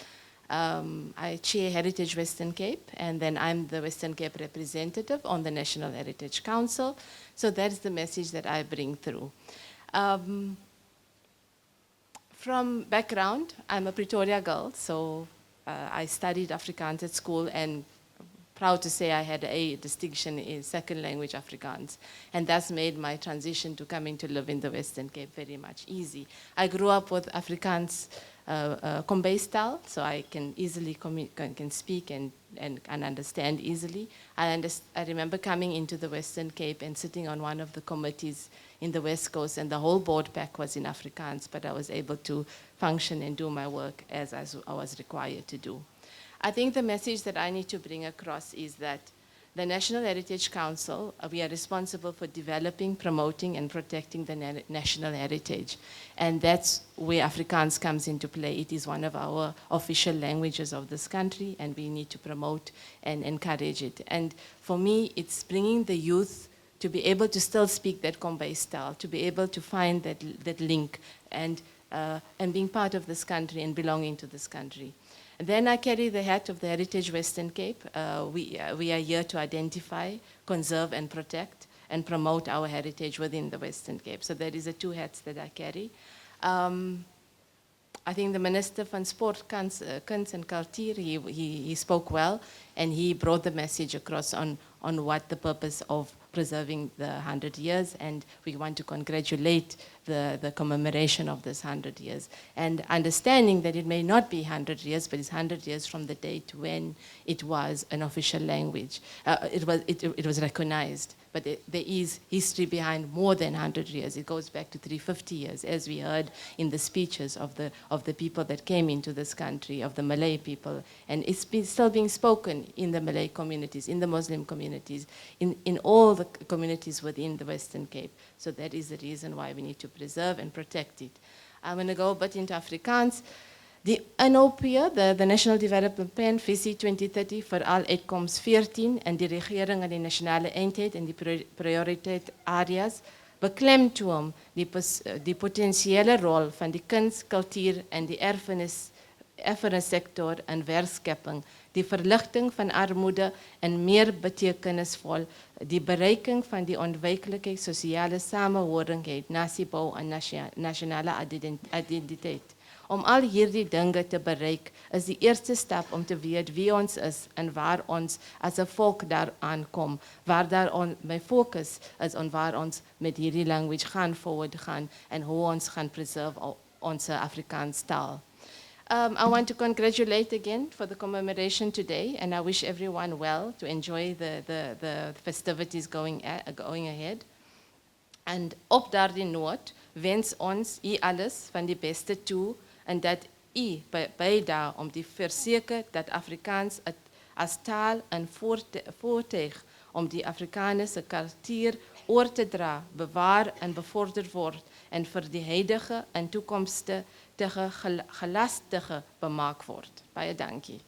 I chair Heritage Western Cape, and then I'm the Western Cape representative on the National Heritage Council. So that's the message that I bring through. From background, I'm a Pretoria girl, so I studied Afrikaans at school, and proud to say I had a distinction in second language Afrikaans, and that's made my transition to coming to live in the Western Cape very much easy. I grew up with Afrikaans Kombuis style, so I can easily can speak and understand easily. I remember coming into the Western Cape and sitting on one of the committees in the West Coast, and the whole board pack was in Afrikaans, but I was able to function and do my work as I was required to do. I think the message that I need to bring across is that the National Heritage Council, we are responsible for developing, promoting, and protecting the national heritage. And that's where Afrikaans comes into play. It is one of our official languages of this country, and we need to promote and encourage it. And for me, it's bringing the youth to be able to still speak that Kombuis style, to be able to find that link, and being part of this country and belonging to this country. And then I carry the hat of the Heritage Western Cape. We are here to identify, conserve, and protect, and promote our heritage within the Western Cape. So that is the two hats that I carry. I think the Minister van Sport, Kuns and Kultuur, he spoke well, and he brought the message across on what the purpose of preserving the 100 years, and we want to congratulate the commemoration of this 100 years, and understanding that it may not be 100 years, but it's 100 years from the date when it was an official language. It was recognized, but there is history behind more than 100 years. It goes back to 350 years, as we heard in the speeches of the people that came into this country, of the Malay people, and it's still being spoken in the Malay communities, in the Muslim communities, in all the communities within the Western Cape. So that is the reason why we need to preserve and protect it. I'm going to go a bit into Afrikaans. Die NOP, the National Development Plan, Visie 2030, vooral uitkomst 14 en die regering en die nationale eenheid en die prioriteit areas, beklemtoon die potentiële rol van die kuns, kultuur en die erfenissector in werkskepping, die verligting van armoede en meer betekenisvol, die bereiking van die ontwikkeling, sosiale samenhorigheid, nasiebou en nasionale identiteit. Om al hierdie dinge te bereik, is die eerste stap om te weet wie ons is en waar ons as 'n volk daaraan kom, waar my fokus is on waar ons met hierdie language gaan forward gaan en hoe ons gaan preserve ons Afrikaans taal. I want to congratulate again for the commemoration today, and I wish everyone well to enjoy the festivities going ahead. En op daardie noot wens ons u alles van die beste toe, en dat u bydra om te verseker dat Afrikaans as taal en voertuig om die Afrikaanse kultuur oor te dra, bewaar en bevorder word en vir die huidige en toekomstige gelastige bemaak word. Baie dankie.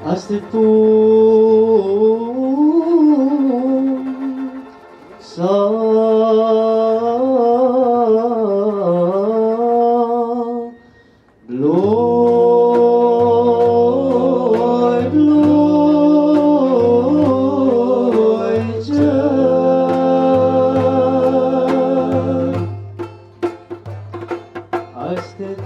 As dit kom sal bloei, bloei as dit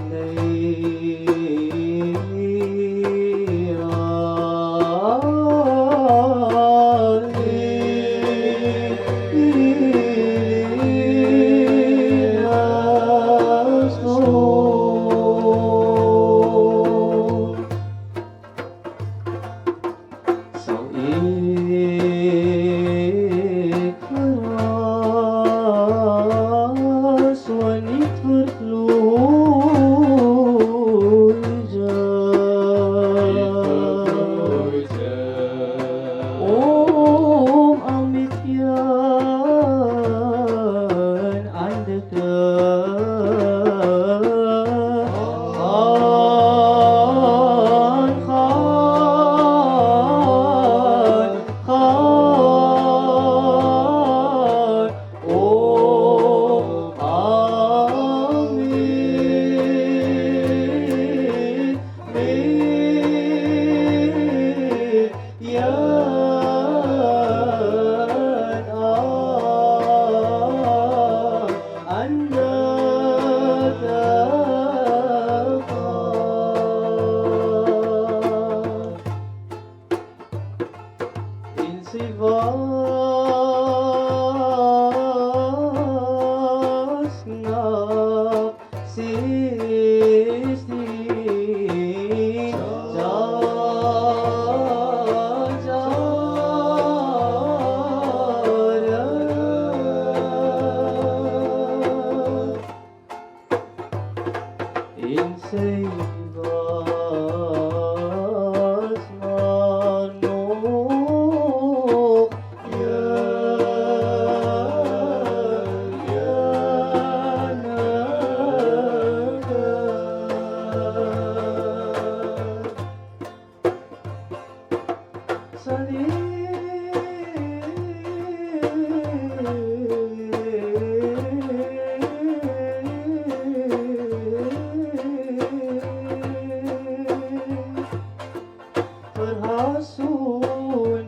so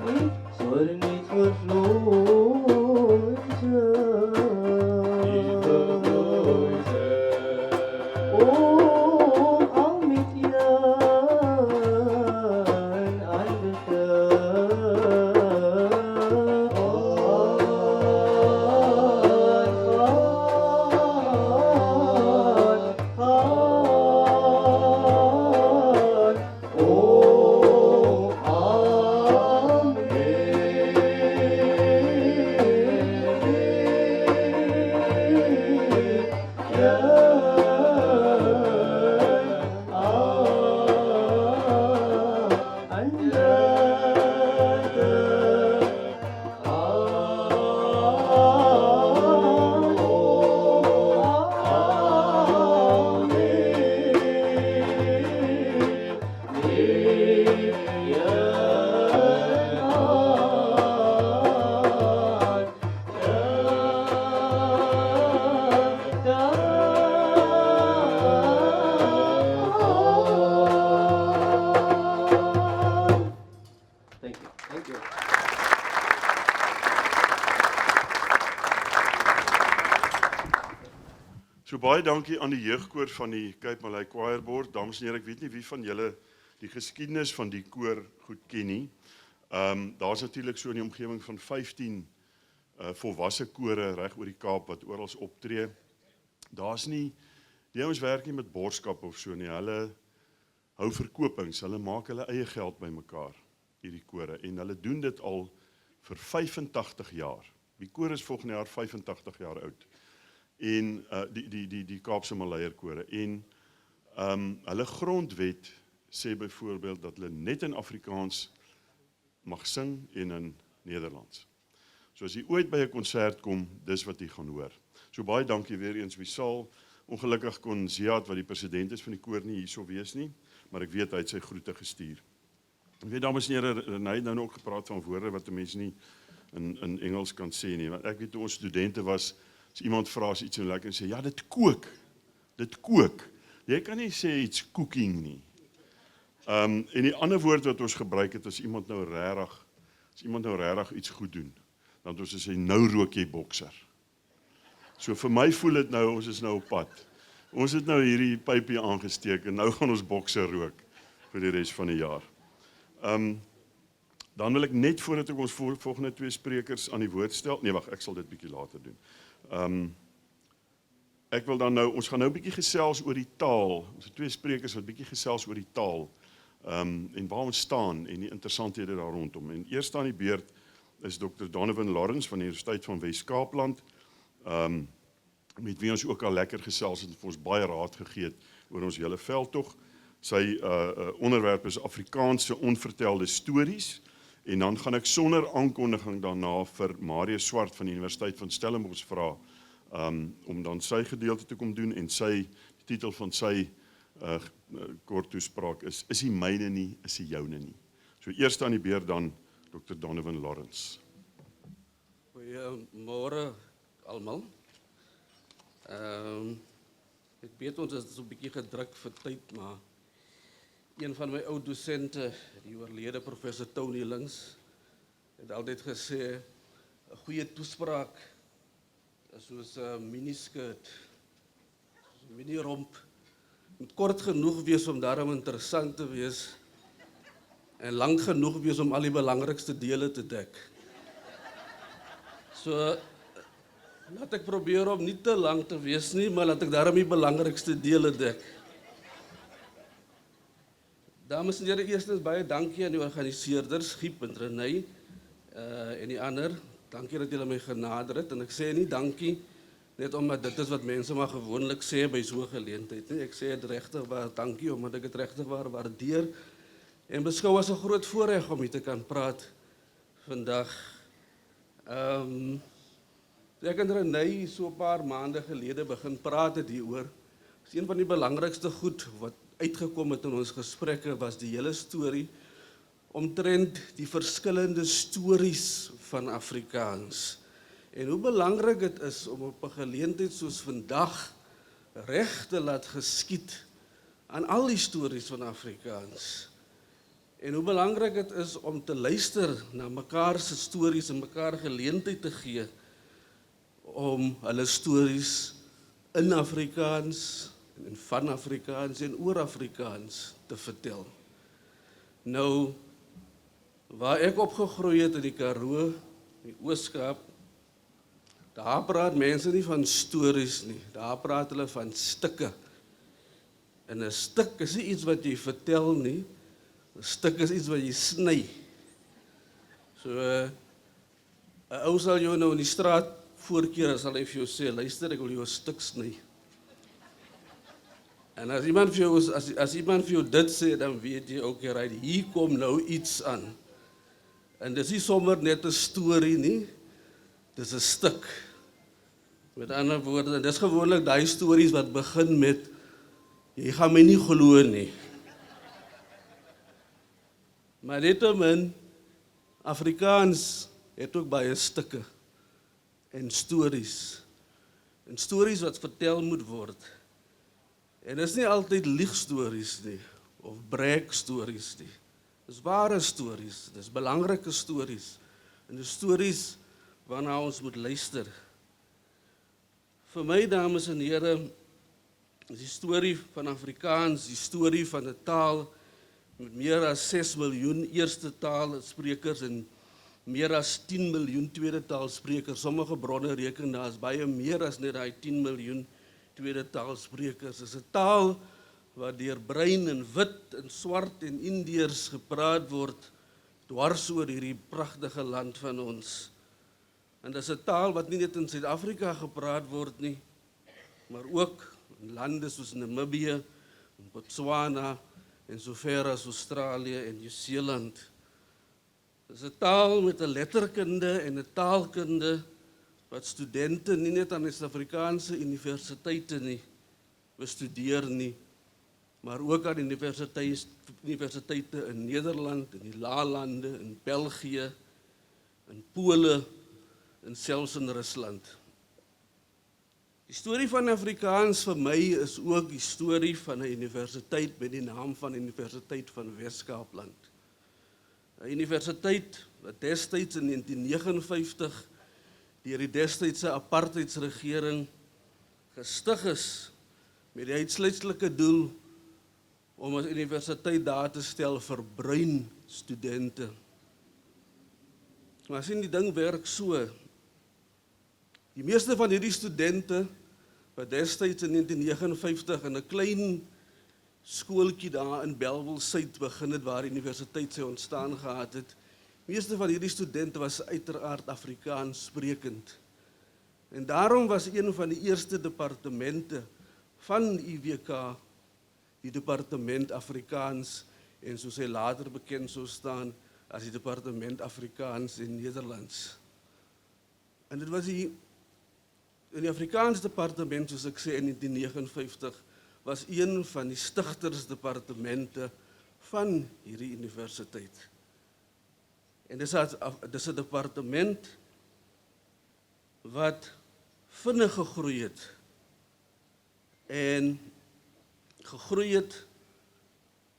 niet vervloeien. Oh, al met jou en eindige. Thank you. So baie dankie aan die jeugkoor van die Cape Malay Choir Board. Dames en here, ek weet nie wie van julle die geskiedenis van die koor goed ken nie. Daar's natuurlik so in die omgewing van 15 volwasse kore reg oor die Kaap wat oral optree. Daar's nie die ouens werk nie met borskap of so nie. Hulle hou verkopings. Hulle maak hulle eie geld bymekaar, hierdie kore, en hulle doen dit al vir 85 jaar. Die koor is volgende jaar 85 jaar oud. En die Kaapse Malaierkore. En hulle grondwet sê byvoorbeeld dat hulle net in Afrikaans mag sing en in Nederlands. So as jy ooit by 'n konsert kom, dis wat jy gaan hoor. So baie dankie weer eens wie sal. Ongelukkig kon Ziad, wat die president is van die koor, nie hierso wees nie, maar ek weet hy het sy groete gestuur. Ek weet, dames en here, Renée het nou ook gepraat van woorde wat 'n mens nie in Engels kan sê nie. Want ek weet toe ons studente was, as iemand vra as iets so lekker en sê, ja, dit kook. Dit kook. Jy kan nie sê iets cooking nie. En die ander woord wat ons gebruik het, as iemand nou regtig iets goed doen, dan het ons gesê, nou rook jy bokser. So vir my voel dit nou, ons is nou op pad. Ons het nou hierdie pypie aangesteek en nou gaan ons bokser rook vir die res van die jaar. Dan wil ek net voordat ek ons volgende twee sprekers aan die woord stel, nee wag, ek sal dit bietjie later doen. Ek wil dan nou, ons gaan nou bietjie gesels oor die taal. Ons het twee sprekers wat bietjie gesels oor die taal. En waar ons staan en die interessanthede daar rondom. En eerst aan die beurt is Dr. Donovan Lawrence van die Universiteit van Wes-Kaapland, met wie ons ook al lekker gesels het en vir ons baie raad gegee het oor ons hele veldtog. Sy onderwerp is Afrikaanse onvertelde stories, en dan gaan ek sonder aankondiging daarna vir Marius Swart van die Universiteit van Stellenbosch vra, om dan sy gedeelte te kom doen, en die titel van sy kort toespraak is die myne nie, is die joune nie. So eerst aan die beurt dan Dr. Donovan Lawrence. Goeiemôre almal. Ek weet ons is so 'n bietjie gedruk vir tyd, maar een van my ou dosente, die oorlede professor Tony Links, het altyd gesê 'n goeie toespraak is soos 'n miniskirt, soos 'n miniromp. Moet kort genoeg wees om daarom interessant te wees en lank genoeg wees om al die belangrikste dele te dek. So laat ek probeer om nie te lang te wees nie, maar laat ek daarom die belangrikste dele dek. Dames en here, eerstens baie dankie aan die organiseerders, Giep en Renée, en die ander. Dankie dat julle my genader het, en ek sê nie dankie net omdat dit is wat mense maar gewoonlik sê by so 'n geleentheid nie. Ek sê dit regtig waar dankie, omdat ek dit regtig waar waardeer en beskou as 'n groot voorreg om hier te kan praat vandag. Ek en Renée so 'n paar maande gelede begin praat het hieroor. Is een van die belangrikste goed wat uitgekom het in ons gesprekke was die hele storie omtrent die verskillende stories van Afrikaans. En hoe belangrik dit is om op 'n geleentheid soos vandag reg te laat geskied aan al die stories van Afrikaans. En hoe belangrik dit is om te luister na mekaar se stories en mekaar geleentheid te gee om hulle stories in Afrikaans en van Afrikaans en oor Afrikaans te vertel. Nou, waar ek opgegroei het in die Karoo, in die Oos-Kaap, daar praat mense nie van stories nie, daar praat hulle van stukke. En 'n stuk is nie iets wat jy vertel nie, 'n stuk is iets wat jy sny. So, 'n ou sal jou nou in die straat voorkeer, sal hy vir jou sê, luister, ek wil jou 'n stuk sny. En as iemand vir jou dit sê, dan weet jy ook, right, hier kom nou iets aan. En dis nie sommer net 'n storie nie, dis 'n stuk. Met ander woorde, dis gewoonlik daai stories wat begin met, jy gaan my nie glo nie. Maar nietemin, Afrikaans het ook baie stukke en stories. En stories wat vertel moet word. En dit is nie altyd liegstories nie, of breekstories nie. Dis ware stories, dis belangrike stories. En dis stories waarna ons moet luister. Vir my, dames en here, is die storie van Afrikaans, die storie van 'n taal met meer as 6 miljoen eerste taalsprekers en meer as 10 miljoen tweede taalsprekers. Sommige bronne reken daar is baie meer as net daai 10 miljoen tweede taalsprekers. Dit is 'n taal wat deur bruin en wit en swart en Indiërs gepraat word dwars oor hierdie pragtige land van ons. En dit is 'n taal wat nie net in Suid-Afrika gepraat word nie, maar ook in lande soos Namibië, en Botswana en sover as Australië en Nieu-Seeland. Dit is 'n taal met 'n letterkunde en 'n taalkunde wat studente nie net aan die Suid-Afrikaanse universiteite nie bestudeer nie, maar ook aan universiteite in Nederland, in die Laalande, in België, in Pole en selfs in Rusland. Die storie van Afrikaans vir my is ook die storie van 'n universiteit met die naam van Universiteit van Wes-Kaapland. 'n Universiteit wat destyds in 1959 deur die destydse apartheidsregering gestig is met die uitsluitlike doel om 'n universiteit daar te stel vir bruin studente. Maar sien, die ding werk so. Die meeste van hierdie studente wat destyds in 1959 in 'n klein skooltjie daar in Bellville Suid begin het waar die universiteit sy ontstaan gehad het, meeste van hierdie studente was uiteraard Afrikaans sprekend. En daarom was een van die eerste departemente van UWK die departement Afrikaans en soos hy later bekend sou staan as die departement Afrikaans en Nederlands. En dit was in die Afrikaans departement, soos ek sê, in 1959, was een van die stigtersdepartemente van hierdie universiteit. En dis 'n departement wat vinnig gegroei het. En gegroei het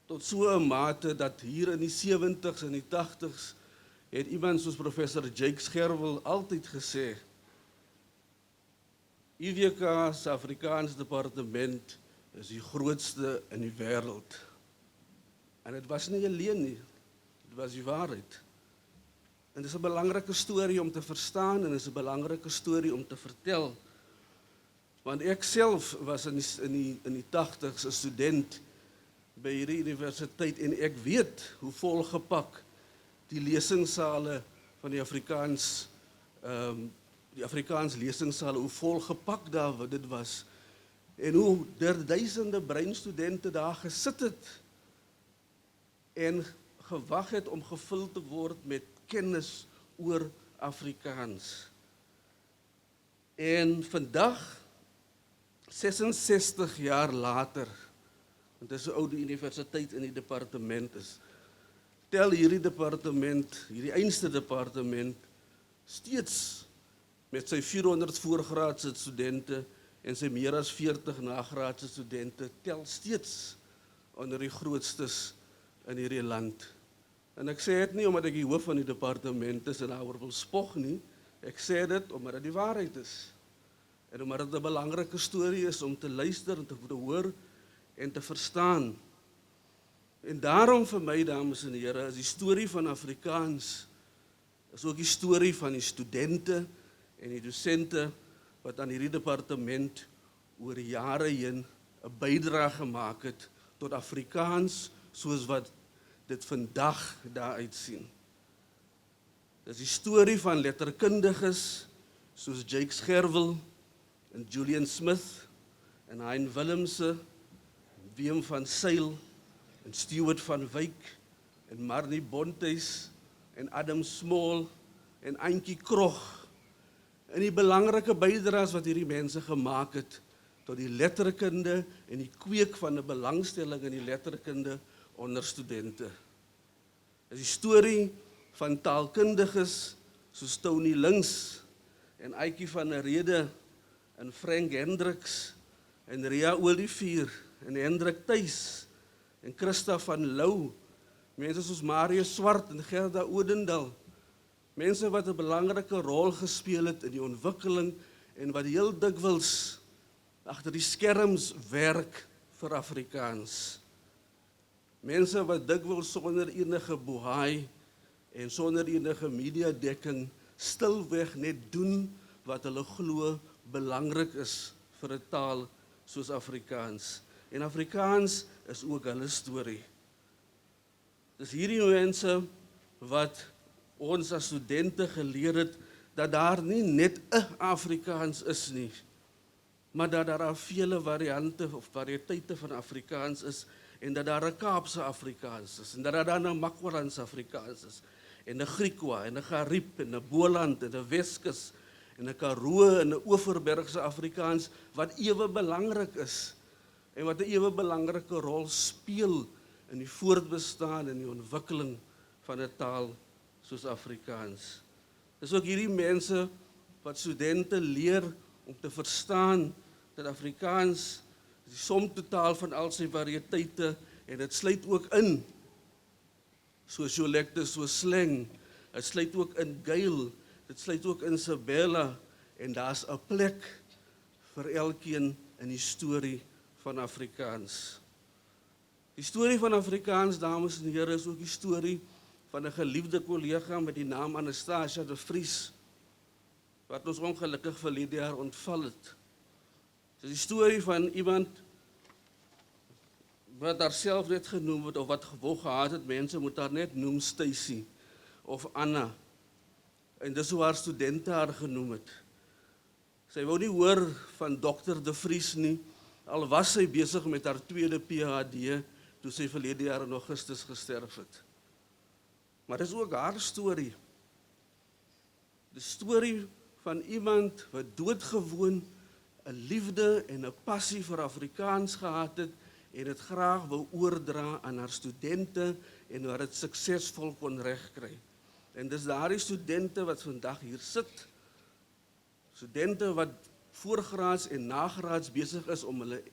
tot so 'n mate dat hier in die 70s en die 80s het iemand soos professor Jake Scherwel altyd gesê, UWK se Afrikaans departement is die grootste in die wêreld. En dit was nie alleen nie, dit was die waarheid. En dit is 'n belangrike storie om te verstaan en dit is 'n belangrike storie om te vertel. Want ek self was in die 80s 'n student by hierdie universiteit en ek weet hoe volgepak die lesingsale van die Afrikaans lesingsale, hoe volgepak daar dit was. En hoe duisende breinstudente daar gesit het en gewag het om gevul te word met kennis oor Afrikaans. En vandag, 66 jaar later, want dit is 'n ou universiteit in die departement is, tel hierdie departement, hierdie einste departement, steeds met sy 400 voorgraadse studente en sy meer as 40 nagraadse studente, tel steeds onder die grootstes in hierdie land. En ek sê dit nie omdat ek die hoof van die departement is en daaroor wil spog nie. Ek sê dit omdat dit die waarheid is. En omdat dit 'n belangrike storie is om te luister en te hoor en te verstaan. En daarom vir my, dames en here, is die storie van Afrikaans is ook die storie van die studente en die dosente wat aan hierdie departement oor die jare heen 'n bydrae gemaak het tot Afrikaans soos wat dit vandag daar uitsien. Dit is die storie van letterkundiges soos Jake Scherwel en Julian Smith en Hein Willemse, Willem van Sail en Stuart van Wyk en Marnie Bontuis en Adam Small en Antjie Krog. En die belangrike bydraes wat hierdie mense gemaak het tot die letterkunde en die kweek van 'n belangstelling in die letterkunde onder studente. Dit is die storie van taalkundiges soos Tony Links en Aitjie van der Rede en Frank Hendriks en Ria Olivier en Hendrik Thuis en Christa van Lou, mense soos Marius Swart en Gerda Odendal, mense wat 'n belangrike rol gespeel het in die ontwikkeling en wat heel dikwels agter die skerms werk vir Afrikaans. Mense wat dikwels sonder enige bohaai en sonder enige mediadekking stilweg net doen wat hulle glo belangrik is vir 'n taal soos Afrikaans. En Afrikaans is ook hulle storie. Dis hierdie mense wat ons as studente geleer het dat daar nie net 'n Afrikaans is nie, maar dat daar vele variante of variëteite van Afrikaans is en dat daar 'n Kaapse Afrikaans is en dat daar 'n Makwalandse Afrikaans is en 'n Griekwa en 'n Gariep en 'n Boland en 'n Weskus en 'n Karoo en 'n Oeverbergse Afrikaans wat ewe belangrik is en wat 'n ewe belangrike rol speel in die voortbestaan en die ontwikkeling van 'n taal soos Afrikaans. Dis ook hierdie mense wat studente leer om te verstaan dat Afrikaans is die somtotaal van al sy variëteite en dit sluit ook in sosiolekte soos slang, dit sluit ook in geil, dit sluit ook in Sabella en daar's 'n plek vir elkeen in die storie van Afrikaans. Die storie van Afrikaans, dames en here, is ook die storie van 'n geliefde kollega met die naam Anastasia de Vries, wat ons ongelukkig verlede jaar ontval het. Dit is die storie van iemand wat haarself net genoem het, of wat gewou gehad het, mense moet haar net noem Stacy of Anna. En dis hoe haar studente haar genoem het. Sy wou nie hoor van Dr. de Vries nie, al was sy besig met haar tweede PhD, toe sy verlede jaar in Augustus gesterf het. Maar dis ook haar storie. Die storie van iemand wat doodgewoon 'n liefde en 'n passie vir Afrikaans gehad het en dit graag wou oordra aan haar studente en wat dit suksesvol kon regkry. En dis daardie studente wat vandag hier sit, studente wat voorgraads en nagraads besig is om hulle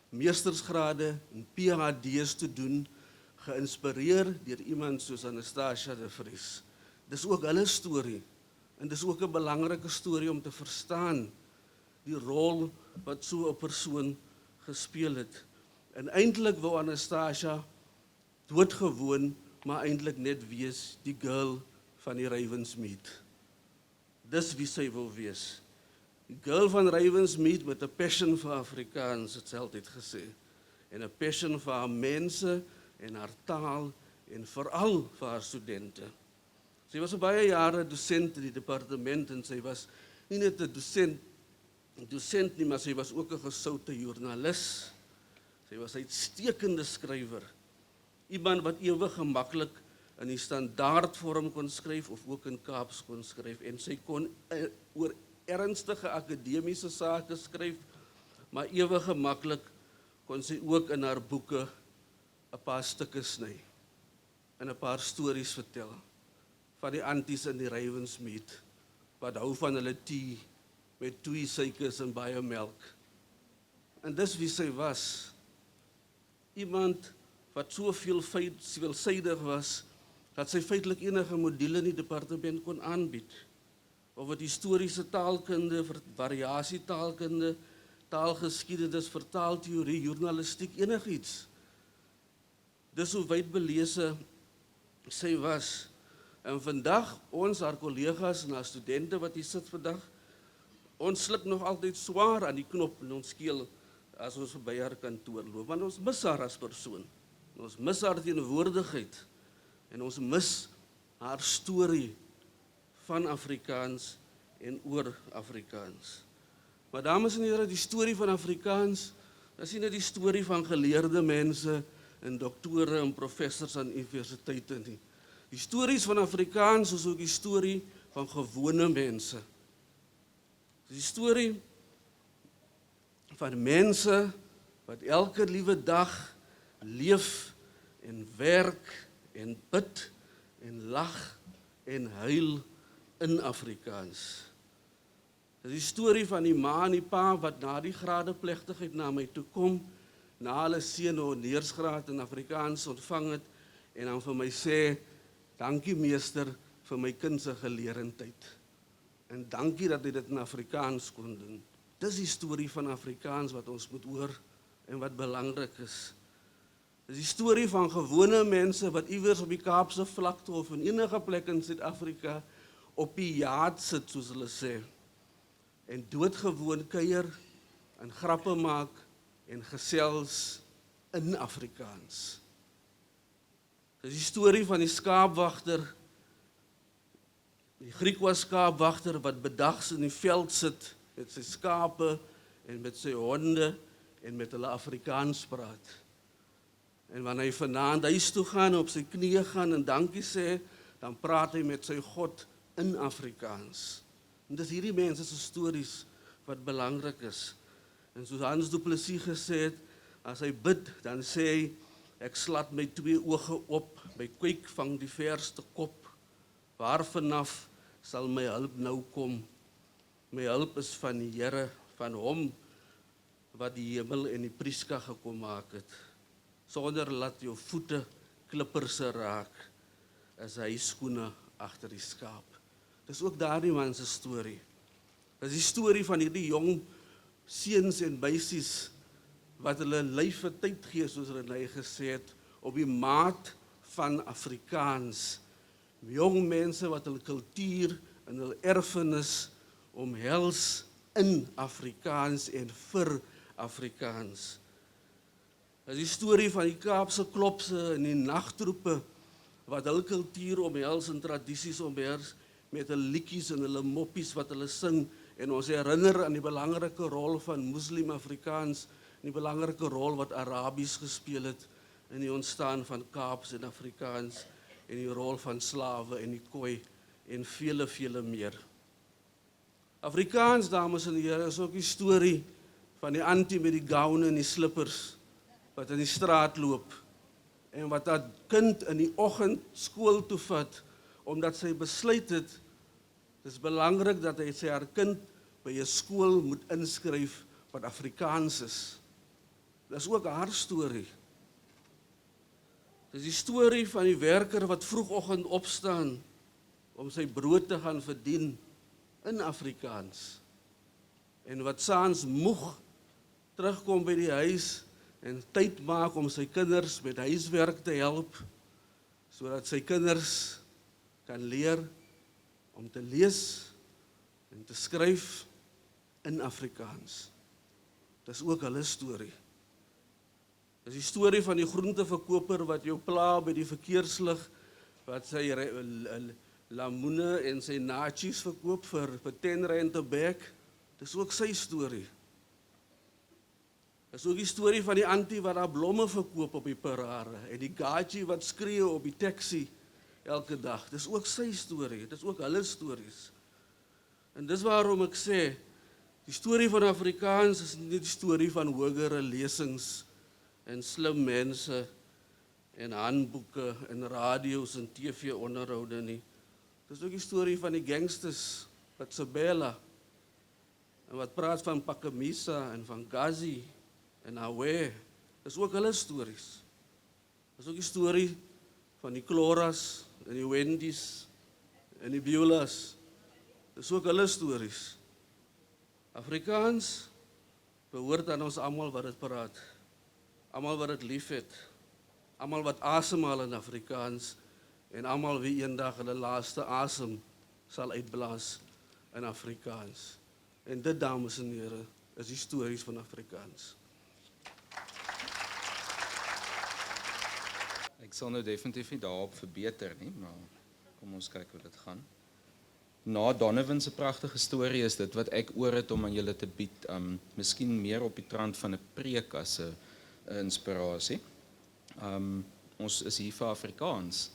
meestersgrade en PhD's te doen, geïnspireer deur iemand soos Anastasia de Vries. Dis ook hulle storie en dis ook 'n belangrike storie om te verstaan die rol wat so 'n persoon gespeel het. En eintlik wou Anastasia doodgewoon, maar eintlik net wees die girl van die Ravensmead. Dis wie sy wil wees. Die girl van Ravensmead met 'n passion vir Afrikaans, het sy altyd gesê. En 'n passion vir haar mense en haar taal en veral vir haar studente. Sy was baie jare dosent in die departement en sy was nie net 'n dosent nie, maar sy was ook 'n gesoute joernalis. Sy was 'n uitstekende skrywer. Iemand wat ewig gemaklik in die standaardvorm kon skryf of ook in Kaaps kon skryf en sy kon oor ernstige akademiese sake skryf, maar ewig gemaklik kon sy ook in haar boeke 'n paar stukke sny en 'n paar stories vertel van die anties in die Ravensmead wat hou van hulle tee met 2 suikers en baie melk. En dis wie sy was. Iemand wat so veelzijdig was dat sy feitelik enige module in die departement kon aanbied. Of dit historiese taalkunde, variasietaalkunde, taalgeskiedenis, vertaalteorie, journalistiek, enigiets. Dis hoe wydbelese sy was. En vandag, ons, haar kollegas en haar studente wat hier sit vandag, ons sluk nog altyd swaar aan die knop in ons keel as ons verby haar kantoor loop, want ons mis haar as persoon. Ons mis haar teenwoordigheid en ons mis haar storie van Afrikaans en oor Afrikaans. Maar dames en here, die storie van Afrikaans, is nie net die storie van geleerde mense en doktore en professors aan universiteite nie. Die stories van Afrikaans is ook die storie van gewone mense. Die storie van mense wat elke liewe dag leef en werk en bid en lag en huil in Afrikaans. Dit is die storie van die ma en die pa wat na die gradeplegtigheid na my toe kom, na hulle seun 'n honeursgraad in Afrikaans ontvang het en dan vir my sê, dankie meester vir my kind se geleerdheid. En dankie dat hy dit in Afrikaans kon doen. Dis die storie van Afrikaans wat ons moet hoor en wat belangrik is. Dis die storie van gewone mense wat iewers op die Kaapse vlakte of in enige plek in Suid-Afrika op die jaat sit, soos hulle sê, en doodgewoon kuier en grappe maak en gesels in Afrikaans. Dis die storie van die skaapwagter, die Griek was skaapwagter wat bedags in die veld sit met sy skape en met sy honde en met hulle Afrikaans praat. En wanneer hy vanaand huis toe gaan, op sy knieë gaan en dankie sê, dan praat hy met sy God in Afrikaans. En dis hierdie mense se stories wat belangrik is. En soos Hans Du Plessis gesê het, as hy bid, dan sê hy, ek slat my 2 oë op, my kyk vang die verste kop, waar vanaf sal my hulp nou kom? My hulp is van die Here, van hom wat die hemel en die Priska gekom maak het. Sonder laat jou voete klippers raak, as hy skoene agter die skaap. Dis ook daardie man se storie. Dis die storie van hierdie jong seuns en meisies wat hulle lyf vir tyd gee, soos Renée gesê het, op die maat van Afrikaans. Jong mense wat hulle kultuur en hulle erfenis omhels in Afrikaans en vir Afrikaans. Dit is die storie van die Kaapse klopse en die nagtroepe wat hulle kultuur omhels en tradisies omhels met hulle liedjies en hulle moppies wat hulle sing en ons herinner aan die belangrike rol van Muslim Afrikaans en die belangrike rol wat Arabies gespeel het in die ontstaan van Kaaps en Afrikaans en die rol van slawe en die Khoi en vele, vele meer. Afrikaans, dames en here, is ook die storie van die antie met die gown en die slippers wat in die straat loop en wat dat kind in die oggend skool toe vat omdat sy besluit het, dis belangrik dat hy sy haar kind by 'n skool moet inskryf wat Afrikaans is. Dis ook haar storie. Dis die storie van die werker wat vroegoggend opstaan om sy brood te gaan verdien in Afrikaans. En wat saans moeg terugkom by die huis en tyd maak om sy kinders met huiswerk te help, sodat sy kinders kan leer om te lees en te skryf in Afrikaans. Dis ook hulle storie. Dis die storie van die groenteverkoper wat jou pla by die verkeerslig, wat sy lamoene en sy nachos verkoop vir R10 'n bag. Dis ook sy storie. Dis ook die storie van die antie wat haar blomme verkoop op die parade en die gaatjie wat skree op die taxi elke dag. Dis ook sy storie, dis ook hulle stories. En dis waarom ek sê, die storie van Afrikaans is nie die storie van hogere lesings en slim mense en handboeke en radio's en TV-onderhoude nie. Dis ook die storie van die gangsters wat Sabela en wat praat van Pakamisa en van Gazi en Awe. Dis ook hulle stories. Dis ook die storie van die Kloras en die Wendy's en die Beulah's. Dis ook hulle stories. Afrikaans behoort aan ons almal wat dit praat. Almal wat dit liefhet. Almal wat asemhaal in Afrikaans en almal wie eendag hulle laaste asem sal uitblaas in Afrikaans. En dit, dames en here, is die stories van Afrikaans. Ek sal nou definitief nie daarop verbeter nie, maar kom ons kyk hoe dit gaan. Na Donovan se pragtige storie is dit wat ek oor het om aan julle te bied, miskien meer op die trant van 'n preek as 'n inspirasie. Ons is hier vir Afrikaans.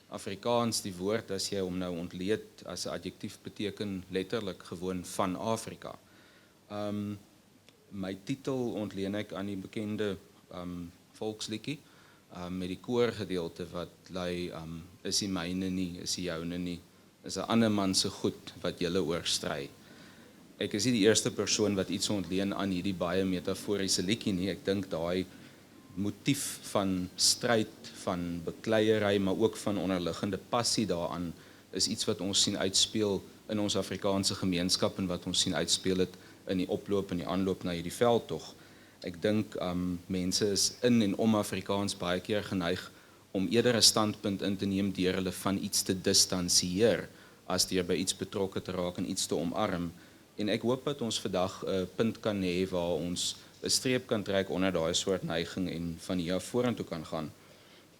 Afrikaans, die woord as jy hom nou ontleed as 'n adjektief beteken letterlik gewoon van Afrika. My titel ontleen ek aan die bekende volksliedjie met die koorgedeelte wat lui is die myne nie, is die joune nie, is 'n ander man se goed wat julle oorstry. Ek is nie die eerste persoon wat iets ontleen aan hierdie baie metaforiese liedjie nie. Ek dink daai motief van stryd, van bekleierery, maar ook van onderliggende passie daaraan is iets wat ons sien uitspeel in ons Afrikaanse gemeenskap en wat ons sien uitspeel het in die oploop en die aanloop na hierdie veldtog. Ek dink mense is in en om Afrikaans baie keer geneig om eerder 'n standpunt in te neem deur hulle van iets te distansieer as deur by iets betrokke te raak en iets te omarm. En ek hoop dat ons vandag 'n punt kan hê waar ons 'n streep kan trek onder daai soort neiging en van hier af vorentoe kan gaan.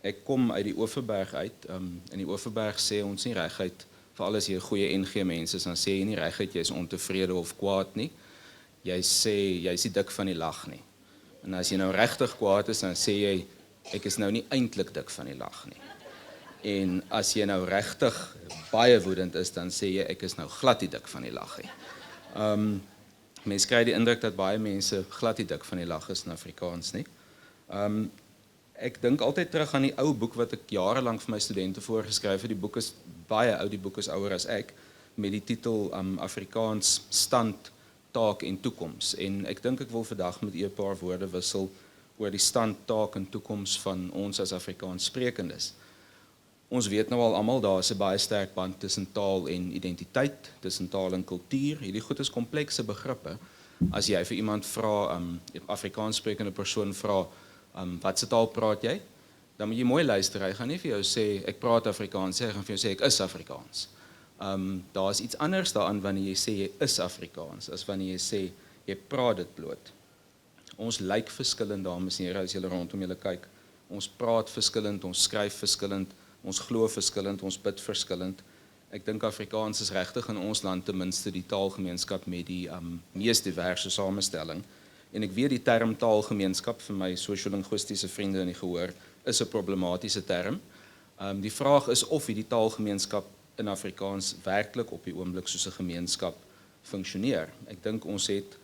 Ek kom uit die Oeverberg uit. In die Oeverberg sê ons nie reguit, veral as jy 'n goeie NG mens is, dan sê jy nie reguit jy is ontevrede of kwaad nie. Jy sê jy is nie dik van die lag nie. En as jy nou regtig kwaad is, dan sê jy ek is nou nie eintlik dik van die lag nie. En as jy nou regtig baie woedend is, dan sê jy ek is nou glad nie dik van die lag nie. Mense kry die indruk dat baie mense glad nie dik van die lag is in Afrikaans nie. Ek dink altyd terug aan die ou boek wat ek jare lank vir my studente voorgeskryf het. Die boek is baie oud, die boek is ouer as ek, met die titel Afrikaans stand, taak en toekoms. En ek dink ek wil vandag met u 'n paar woorde wissel oor die stand, taak en toekoms van ons as Afrikaans sprekendes. Ons weet nou al almal daar is 'n baie sterk band tussen taal en identiteit, tussen taal en kultuur. Hierdie goed is komplekse begrippe. As jy vir iemand vra, 'n Afrikaans sprekende persoon vra, wat se taal praat jy? Dan moet jy mooi luister. Hy gaan nie vir jou sê ek praat Afrikaans, hy gaan vir jou sê ek is Afrikaans. Daar is iets anders daaraan wanneer jy sê jy is Afrikaans, as wanneer jy sê jy praat dit bloot. Ons lyk verskillend, dames en here, as julle rondom julle kyk. Ons praat verskillend, ons skryf verskillend, ons glo verskillend, ons bid verskillend. Ek dink Afrikaans is regtig in ons land ten minste die taalgemeenskap met die mees diverse samestelling. En ek weet die term taalgemeenskap vir my sosio-linguistiese vriende in die gehoor is 'n problematiese term. Die vraag is of hierdie taalgemeenskap in Afrikaans werklik op die oomblik soos 'n gemeenskap funksioneer. Ek dink ons het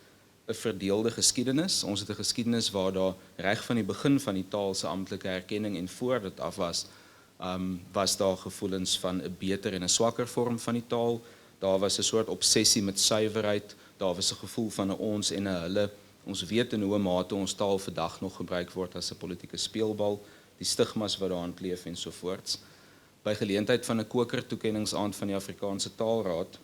'n verdeelde geskiedenis. Ons het 'n geskiedenis waar daar reg van die begin van die taal se amptelike erkenning en voor dit af was daar gevoelens van 'n beter en 'n swakker vorm van die taal. Daar was 'n soort obsessie met suiwerheid. Daar was 'n gevoel van 'n ons en 'n hulle. Ons weet in hoe mate ons taal vandag nog gebruik word as 'n politieke speelbal, die stigmas wat daaraan kleef en so voorts. By geleentheid van 'n kokertoekenningsaand van die Afrikaanse Taalraad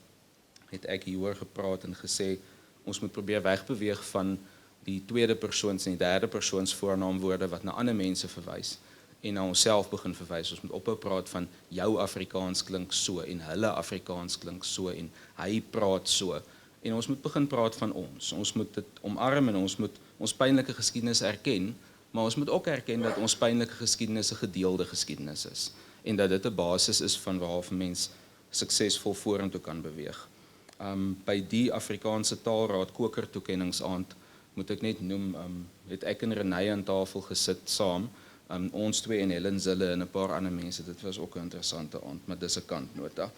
het ek hieroor gepraat en gesê ons moet probeer wegbeweeg van die tweede persoons en die derde persoons voornaamwoorde wat na ander mense verwys en na onsself begin verwys. Ons moet ophou praat van jou Afrikaans klink so en hulle Afrikaans klink so en hy praat so. En ons moet begin praat van ons. Ons moet dit omarm en ons moet ons pynlike geskiedenis erken, maar ons moet ook erken dat ons pynlike geskiedenis 'n gedeelde geskiedenis is en dat dit 'n basis is van waar 'n mens suksesvol vorentoe kan beweeg. By die Afrikaanse Taalraad kokertoekenningsaand moet ek net noem, het ek en Renée aan tafel gesit saam, ons twee en Helen Zille en 'n paar ander mense. Dit was ook 'n interessante aand, maar dis 'n kantnota.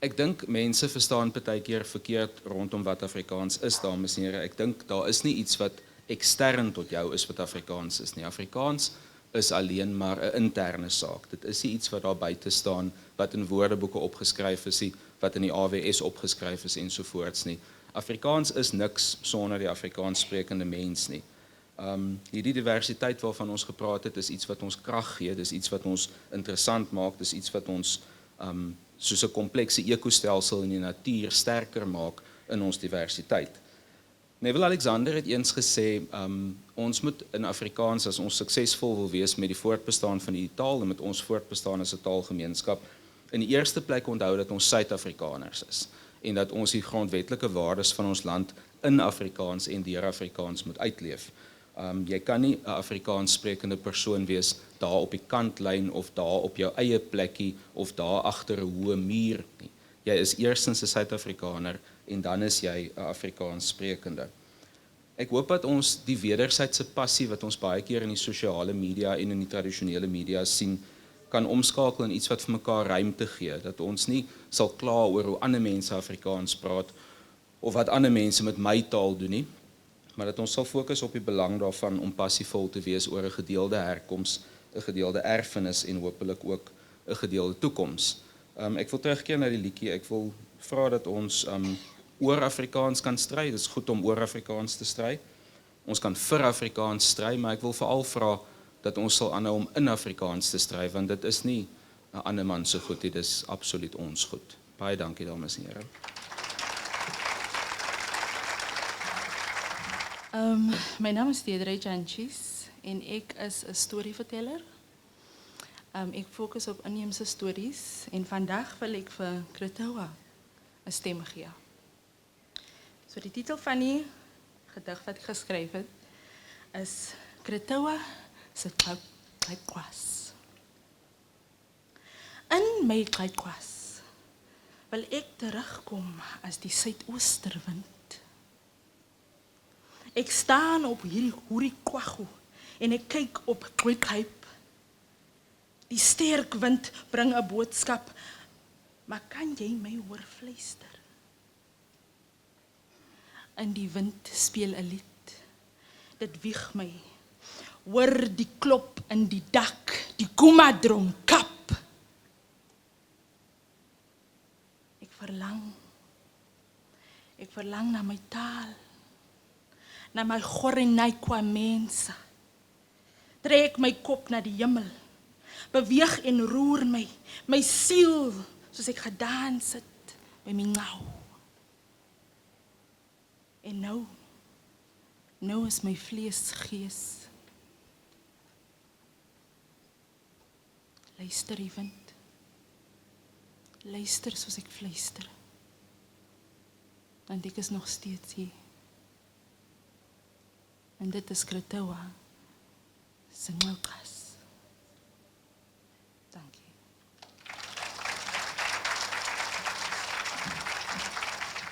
Ek dink mense verstaan partykeer verkeerd rondom wat Afrikaans is, dames en here. Ek dink daar is nie iets wat ekstern tot jou is wat Afrikaans is nie. Afrikaans is alleen maar 'n interne saak. Dit is nie iets wat daar buite staan, wat in woordeboeke opgeskryf is, wat in die AWS opgeskryf is ensovoorts nie. Afrikaans is niks sonder die Afrikaans sprekende mens nie. Hierdie diversiteit waarvan ons gepraat het, is iets wat ons krag gee, dis iets wat ons interessant maak, dis iets wat ons soos 'n komplekse ekostelsel in die natuur sterker maak in ons diversiteit. Neville Alexander het eens gesê, ons moet in Afrikaans, as ons suksesvol wil wees met die voortbestaan van die taal en met ons voortbestaan as 'n taalgemeenskap, in die eerste plek onthou dat ons Suid-Afrikaners is en dat ons die grondwetlike waardes van ons land in Afrikaans en deur Afrikaans moet uitleef. Jy kan nie 'n Afrikaans sprekende persoon wees daar op die kantlyn of daar op jou eie plekkie of daar agter 'n hoë muur nie. Jy is eerstens 'n Suid-Afrikaner en dan is jy 'n Afrikaans sprekende. Ek hoop dat ons die wederwysige passie wat ons baie keer in die sosiale media en in die tradisionele media sien, kan omskakel in iets wat vir mekaar ruimte gee, dat ons nie sal kla oor hoe ander mense Afrikaans praat of wat ander mense met my taal doen nie, maar dat ons sal fokus op die belang daarvan om passievol te wees oor 'n gedeelde herkoms, 'n gedeelde erfenis en hopelik ook 'n gedeelde toekoms. Ek wil terugkeer na die liedjie. Ek wil vra dat ons oor Afrikaans kan stry. Dit is goed om oor Afrikaans te stry. Ons kan vir Afrikaans stry, maar ek wil veral vra dat ons sal aanhou om in Afrikaans te stry, want dit is nie 'n ander man se goed nie, dit is absoluut ons goed. Baie dankie, dames en here. My naam is Deidre Janchis en ek is 'n storieverteller. Ek fokus op inheemse stories en vandag wil ek vir Kretoa 'n stem gee. So die titel van die gedig wat ek geskryf het is Kretoa se kleitkwas. In my kleitkwas wil ek terugkom as die suidoosterwind. Ek staan op hierdie hoerikwago en ek kyk op Kleikyp. Die sterk wind bring 'n boodskap, maar kan jy my hoor fluister? In die wind speel 'n lied, dit wieg my. Hoor die klop in die dak, die koemadrom kap. Ek verlang na my taal, na my Gorenykwa mense. Trek my kop na die hemel, beweeg en roer my siel, soos ek gedans het by my ngau. En nou is my vlees gees. Luister die wind, luister soos ek fluister, want ek is nog steeds hier. En dit is Kretoa se kleitkwas. Dankie.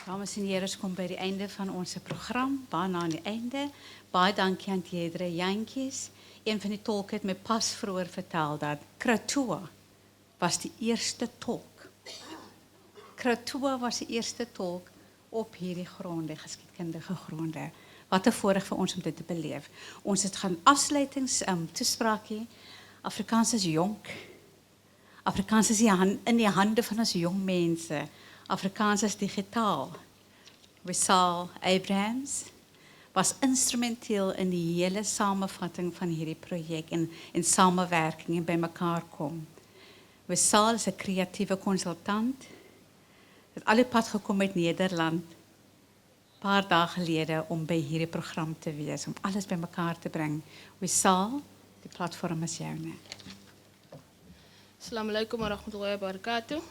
Dames en here, ons kom by die einde van ons program, bijna aan die einde. Baie dankie aan Deidre Jantjies. Een van die tolke het my pas vroeër vertel dat Kretoa was die eerste tolk. Kretoa was die eerste tolk op hierdie gronde, geskiedkundige gronde. Wat 'n voorreg vir ons om dit te beleef. Ons het gaan afsluitings toespraakie. Afrikaans is jonk. Afrikaans is in die hande van ons jong mense. Afrikaans is digitaal. Wissal Abrahams was instrumenteel in die hele samevatting van hierdie projek en samewerking en bymekaar kom. Wissal is 'n kreatiewe konsultant. Het al die pad gekom uit Nederland, paar dae gelede om by hierdie program te wees, om alles bymekaar te bring. Wissal, die platform is joune. Assalamu alaikum wa rahmatullahi wa barakatuh.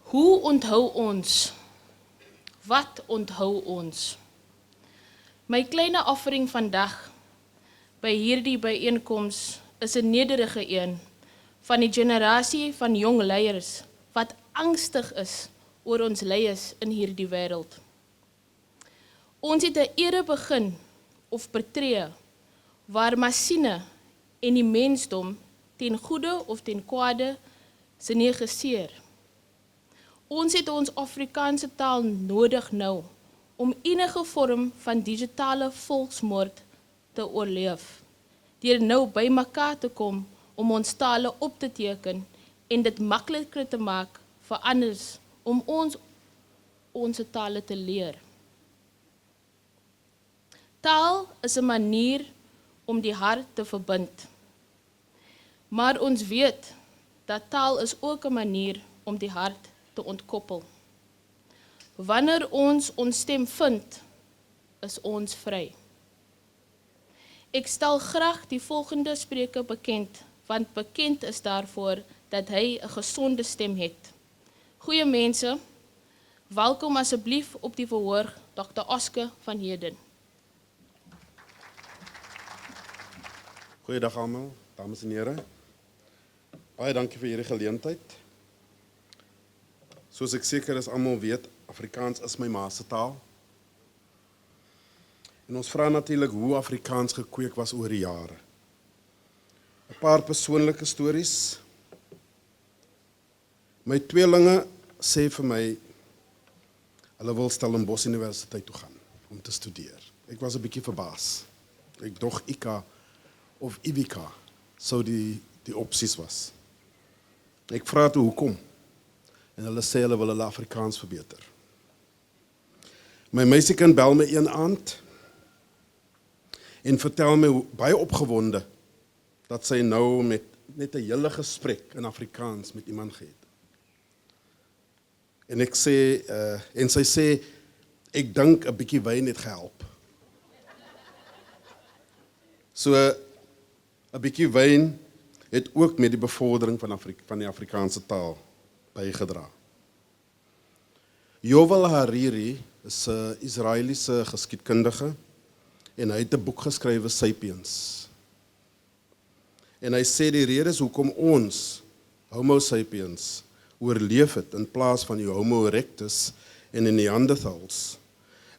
Hoe onthou ons? Wat onthou ons? My kleine offering vandag by hierdie byeenkoms is 'n nederige een van die generasie van jong leiers wat angstig is oor ons leiers in hierdie wêreld. Ons het 'n era begin of betree waar masjiene en die mensdom ten goeie of ten kwade se negeer. Ons het ons Afrikaanse taal nodig nou om enige vorm van digitale volksmoord te oorleef. Deur nou by mekaar te kom om ons tale op te teken en dit makliker te maak vir anders om ons tale te leer. Taal is 'n manier om die hart te verbind. Maar ons weet dat taal is ook 'n manier om die hart te ontkoppel. Wanneer ons stem vind, is ons vry. Ek stel graag die volgende spreker bekend, want bekend is daarvoor dat hy 'n gesonde stem het. Goeie mense, welkom asseblief op die verhoor Dr. Oscar van Heerden. Goeiedag almal, dames en here. Baie dankie vir hierdie geleentheid. Soos ek seker is almal weet, Afrikaans is my ma se taal. En ons vra natuurlik hoe Afrikaans gekweek was oor die jare. 'n Paar persoonlike stories. My tweelinge sê vir my, hulle wil Stellenbosch Universiteit toe gaan om te studeer. Ek was 'n bietjie verbaas. Ek dog IKA of IWK sou die opsies was. Ek vra toe hoekom. En hulle sê hulle wil hulle Afrikaans verbeter. My meisiekind bel my een aand en vertel my baie opgewonde dat sy nou met net 'n hele gesprek in Afrikaans met iemand gehad. En ek sê en sy sê ek dink 'n bietjie wyn het gehelp. So 'n bietjie wyn het ook met die bevordering van die Afrikaanse taal bygedra. Yuval Harari is 'n Israeliese geskiedkundige en hy het 'n boek geskrywe, Sapiens. En hy sê die redes hoekom ons, Homo sapiens, oorleef het in plaas van die Homo erectus en die Neanderthals,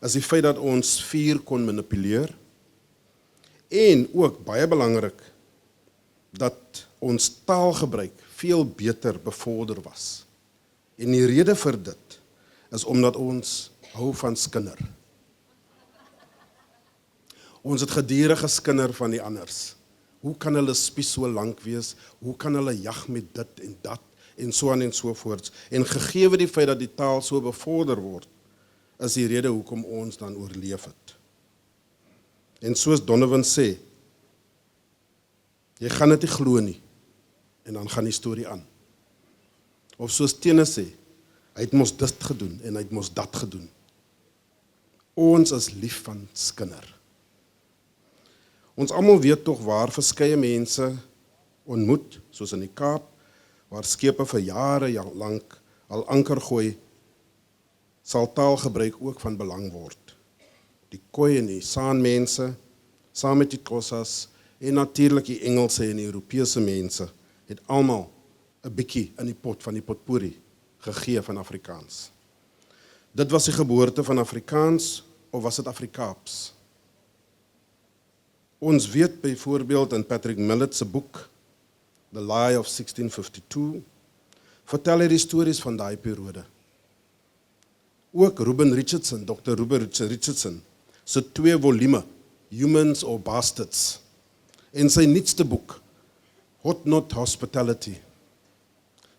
is die feit dat ons vuur kon manipuleer en ook baie belangrik dat ons taalgebruik veel beter bevorder was. En die rede vir dit is omdat ons hou van skinder. Ons het gedurig geskinder van die anders. Hoe kan hulle spies so lank wees? Hoe kan hulle jag met dit en dat? En so aan en so voorts. En gegee die feit dat die taal so bevorder word, is die rede hoekom ons dan oorleef het. En soos Donovan sê, jy gaan dit nie glo nie, en dan gaan die storie aan. Of soos Tene sê, hy het mos dit gedoen, en hy het mos dat gedoen. Ons is lief van skinder. Ons almal weet tog waar verskeie mense ontmoet, soos in die Kaap, waar skepe vir jare lank al anker gooi, sal taalgebruik ook van belang word. Die Khoi en die San mense, saam met die Xhosas en natuurlik die Engelse en die Europese mense, het almal 'n bietjie in die pot van die potpourri gegee van Afrikaans. Dit was die geboorte van Afrikaans, of was dit Afrikaaps? Ons weet byvoorbeeld in Patrick Millett se boek, The Lie of 1652, vertel hy die stories van daai periode. Ook Ruben Richardson, Dr. Ruben Richardson, se 2 volume, Humans or Bastards, en sy nuutste boek, Hot Knot Hospitality,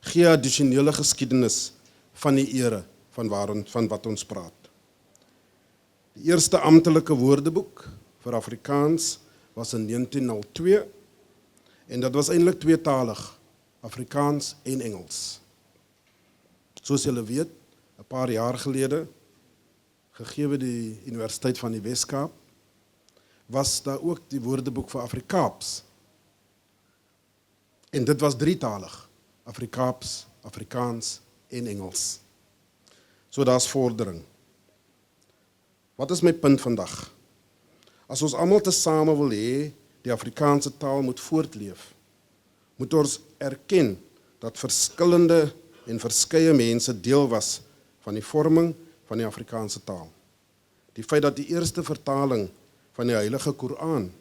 gee addisionele geskiedenis van die ere van wat ons praat. Die eerste amptelike woordeboek vir Afrikaans was in 1902, en dat was eintlik tweetalig, Afrikaans en Engels. Soos julle weet, 'n paar jaar gelede, gegee die Universiteit van die Wes-Kaap, was daar ook die woordeboek vir Afrikaaps. En dit was drietalig, Afrikaaps, Afrikaans en Engels. So daar's vordering. Wat is my punt vandag? As ons almal tesame wil hê die Afrikaanse taal moet voortleef, moet ons erken dat verskillende en verskeie mense deel was van die vorming van die Afrikaanse taal. Die feit dat die eerste vertaling van die Heilige Koran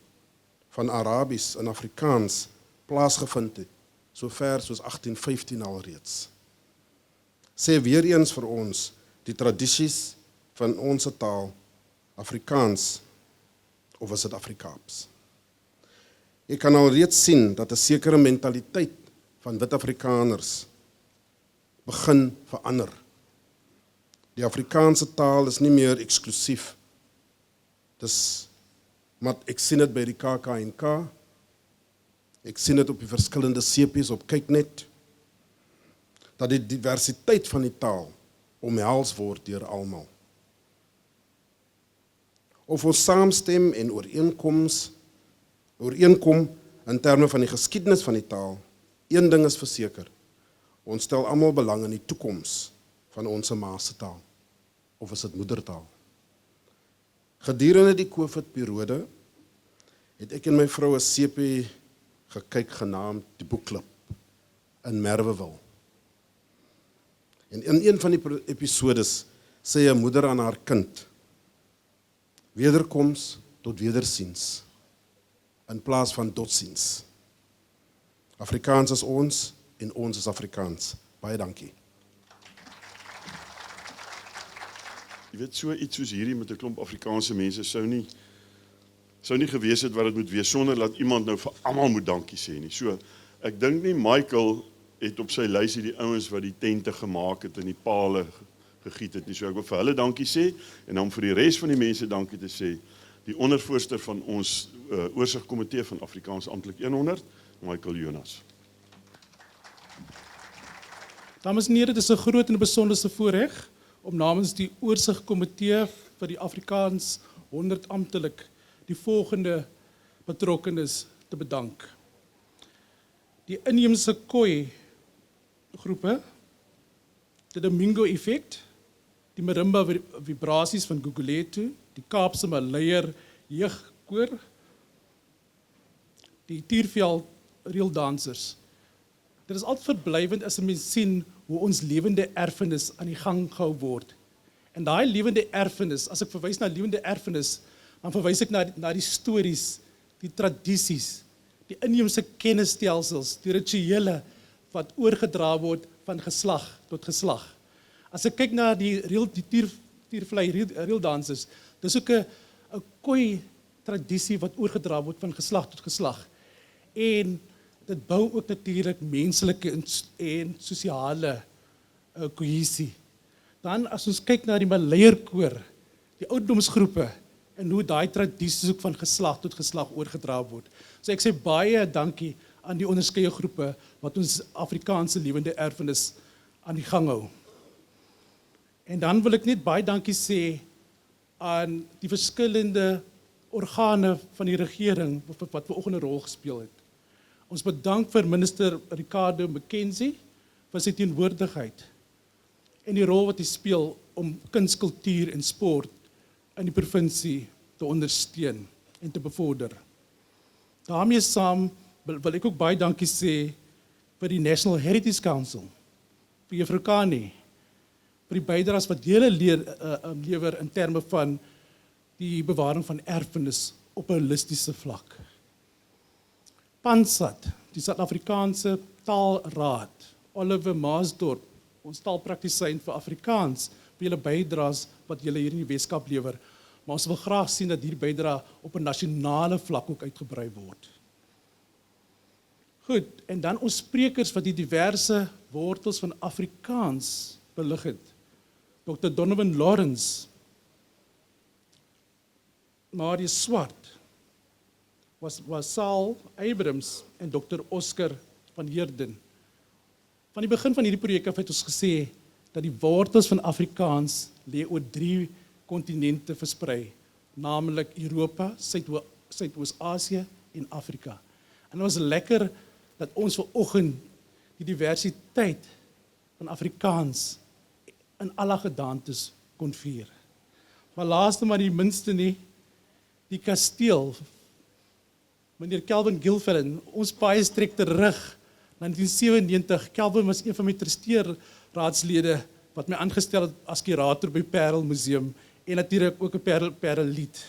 van Arabies in Afrikaans plaasgevind het, so ver soos 1815 alreeds. Sê weer eens vir ons die tradisies van ons taal, Afrikaans, of is dit Afrikaaps? Ek kan al reeds sien dat 'n sekere mentaliteit van wit Afrikaners begin verander. Die Afrikaanse taal is nie meer eksklusief. Dis Maar ek sien dit by die KAK&K. Ek sien dit op die verskillende CP's op Kyknet, dat die diversiteit van die taal omhels word deur almal. Of ons saamstem en ooreenkom in terme van die geskiedenis van die taal, een ding is verseker, ons stel almal belang in die toekoms van ons ma se taal, of is dit moedertaal. Gedurende die COVID-periode het ek en my vrou 'n CP gekyk genaamd Die Boekklub in Merwewil. En in een van die episodes sê 'n moeder aan haar kind, wederkoms tot wederziens, in plaas van totsiens. Afrikaans is ons en ons is Afrikaans. Baie dankie. Jy weet, so iets soos hierdie met 'n klomp Afrikaanse mense sou nie gewees het wat dit moet wees sonder dat iemand nou vir almal moet dankie sê nie. So ek dink nie Michael het op sy lysie die ouens wat die tente gemaak het en die pale gegiet het nie. So ek wil vir hulle dankie sê en dan vir die res van die mense dankie te sê. Die ondervoorsitter van ons oorsigkomitee van Afrikaans Amptelik 100, Michael Jonas. Dames en here, dit is 'n groot en 'n besonderse voorreg om namens die oorsigkomitee vir die Afrikaans 100 Amptelik die volgende betrokkenes te bedank. Die inheemse Khoi groepe, die Domingo Effect, die Marimba Vibrasies van Gugulethu, die Kaapse Maleier Jeugkoor, die Tierveld Reeldansers. Dit is altyd verblywend as 'n mens sien hoe ons lewende erfenis aan die gang gehou word. En daai lewende erfenis, as ek verwys na lewende erfenis, dan verwys ek na die stories, die tradisies, die inheemse kennisstelsels, die rituele wat oorgedra word van geslag tot geslag. As ek kyk na die tiervlei reeldansers, dis ook 'n Khoi tradisie wat oorgedra word van geslag tot geslag. En dit bou ook natuurlik menslike en sosiale kohesie. Dan as ons kyk na die Maleierkoor, die ouderdomsgroepe en hoe daai tradisies ook van geslag tot geslag oorgedra word. So ek sê baie dankie aan die onderskeie groepe wat ons Afrikaanse lewende erfenis aan die gang hou. En dan wil ek net baie dankie sê aan die verskillende organe van die regering wat vanoggend 'n rol gespeel het. Ons bedank vir minister Ricardo McKenzie vir sy teenwoordigheid en die rol wat hy speel om kuns, kultuur en sport in die provinsie te ondersteun en te bevorder. Daarmee saam wil ek ook baie dankie sê vir die National Heritage Council, vir Juffrou Kani, vir die bydraes wat julle lewer in terme van die bewaring van erfenis op 'n holistiese vlak. PANSAT, die Suid-Afrikaanse Taalraad, Oliver Maasdorp, ons taalpraktisyn vir Afrikaans, vir julle bydraes wat julle hier in die Weskaap lewer, maar ons wil graag sien dat hierdie bydrae op 'n nasionale vlak ook uitgebrei word. Goed, en dan ons sprekers wat die diverse wortels van Afrikaans belig het. Dr. Donovan Lawrence, Marius Swart, was Saul Abrams en Dr. Oscar van Heerden. Van die begin van hierdie projek af het ons gesê dat die wortels van Afrikaans lê oor 3 kontinente versprei, naamlik Europa, Suidoos-Asië en Afrika. En dit was lekker dat ons vanoggend die diversiteit van Afrikaans in alle gedaantes kon vier. Maar laaste maar die minste nie, die kasteel, meneer Kelvin Gilfillan, ons baie strek terug na 1997. Kelvin was een van my trusteerraadslede wat my aangestel het as kurator by Parel Museum en natuurlik ook 'n Parel lied.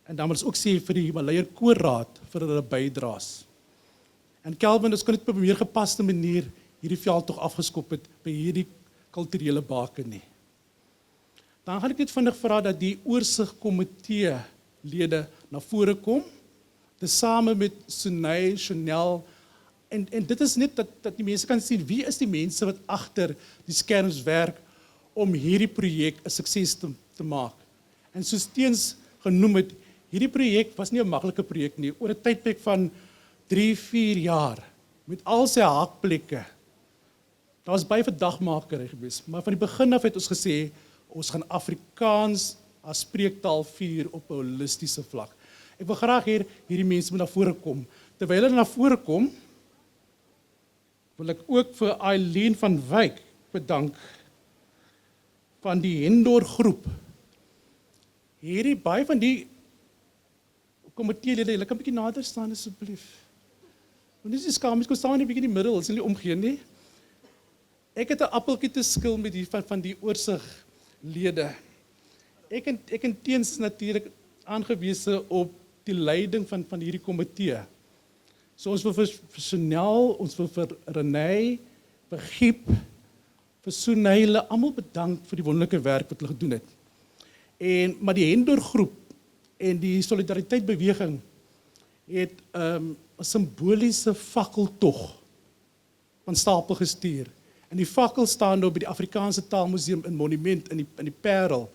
En dan wil ons ook sê vir die Maleier Koorraad vir hulle bydraes. En Kelvin, ons kon dit op 'n meer gepaste manier hierdie veldtog afgeskop het by hierdie kulturele baken nie. Dan gaan ek net vinnig vra dat die oorsigkomitee lede na vore kom, tesame met Sunay, Chanel, en dit is net dat die mense kan sien wie is die mense wat agter die skerms werk om hierdie projek 'n sukses te maak. En soos teens genoem het, hierdie projek was nie 'n maklike projek nie, oor 'n tydperk van 3-4 jaar, met al sy haakplekke. Daar was baie verdagmakery geweest, maar van die begin af het ons gesê, ons gaan Afrikaans as spreektaal vier op 'n holistiese vlak. Ek wil graag hê hierdie mense moet na vore kom. Terwyl hulle na vore kom, wil ek ook vir Eileen van Wyk bedank van die Hendor groep. Hierdie baie van die komiteelede, julle kan 'n bietjie nader staan asseblief. Want dis skaam, ek kon staan net 'n bietjie in die middel, as julle omgee nie. Ek het 'n appeltjie te skil met die van die oorsiglede. Ek en Teens is natuurlik aangewese op die leiding van hierdie komitee. So ons wil vir Chanel, ons wil vir Renée, vir Giep, vir Soneile, almal bedank vir die wonderlike werk wat hulle gedoen het. Maar die Hendor groep en die Solidariteit beweging het 'n simboliese fakkeltog van stapel gestuur. En die fakkel staan nou by die Afrikaanse Taalmuseum in Monument in die Parel.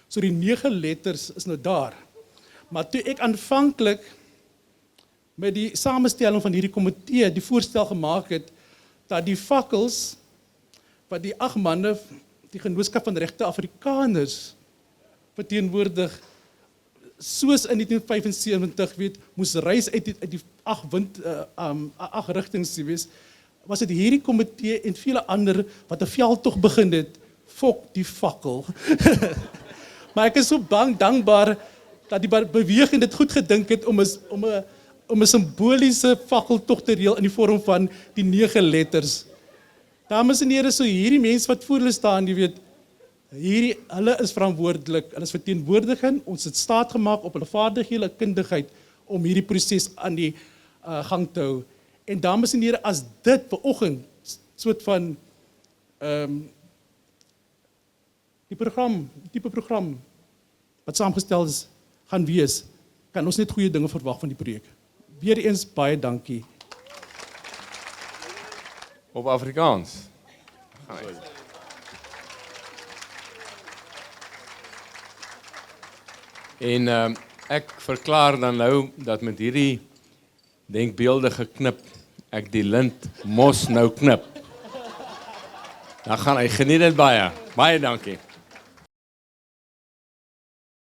So die 9 letters is nou daar. Maar toe ek aanvanklik met die samestelling van hierdie komitee die voorstel gemaak het dat die fakkels wat die 8 manne, die Genootskap van Regte Afrikaners verteenwoordig, soos in 1975 moes reis uit die 8 rigtings wees, was dit hierdie komitee en vele ander wat 'n veldtog begin het, fok die fakkel. Maar ek is so dankbaar dat die beweging dit goed gedink het om 'n simboliese fakkeltog te reël in die vorm van die 9 letters. Dames en here, so hierdie mense wat voor hulle staan, jy weet, hulle is verantwoordelik, hulle is verteenwoordiging, ons het staat gemaak op hulle vaardighede, hulle kundigheid om hierdie proses aan die gang te hou. En dames en here, as dit vanoggend soort van die tipe program wat saamgestel is, gaan wees, kan ons net goeie dinge verwag van die projek. Weereens baie dankie. Op Afrikaans. En ek verklaar dan nou dat met hierdie denkbeeldige knip ek die lint mos nou knip. Dan gaan hy geniet dit baie. Baie dankie.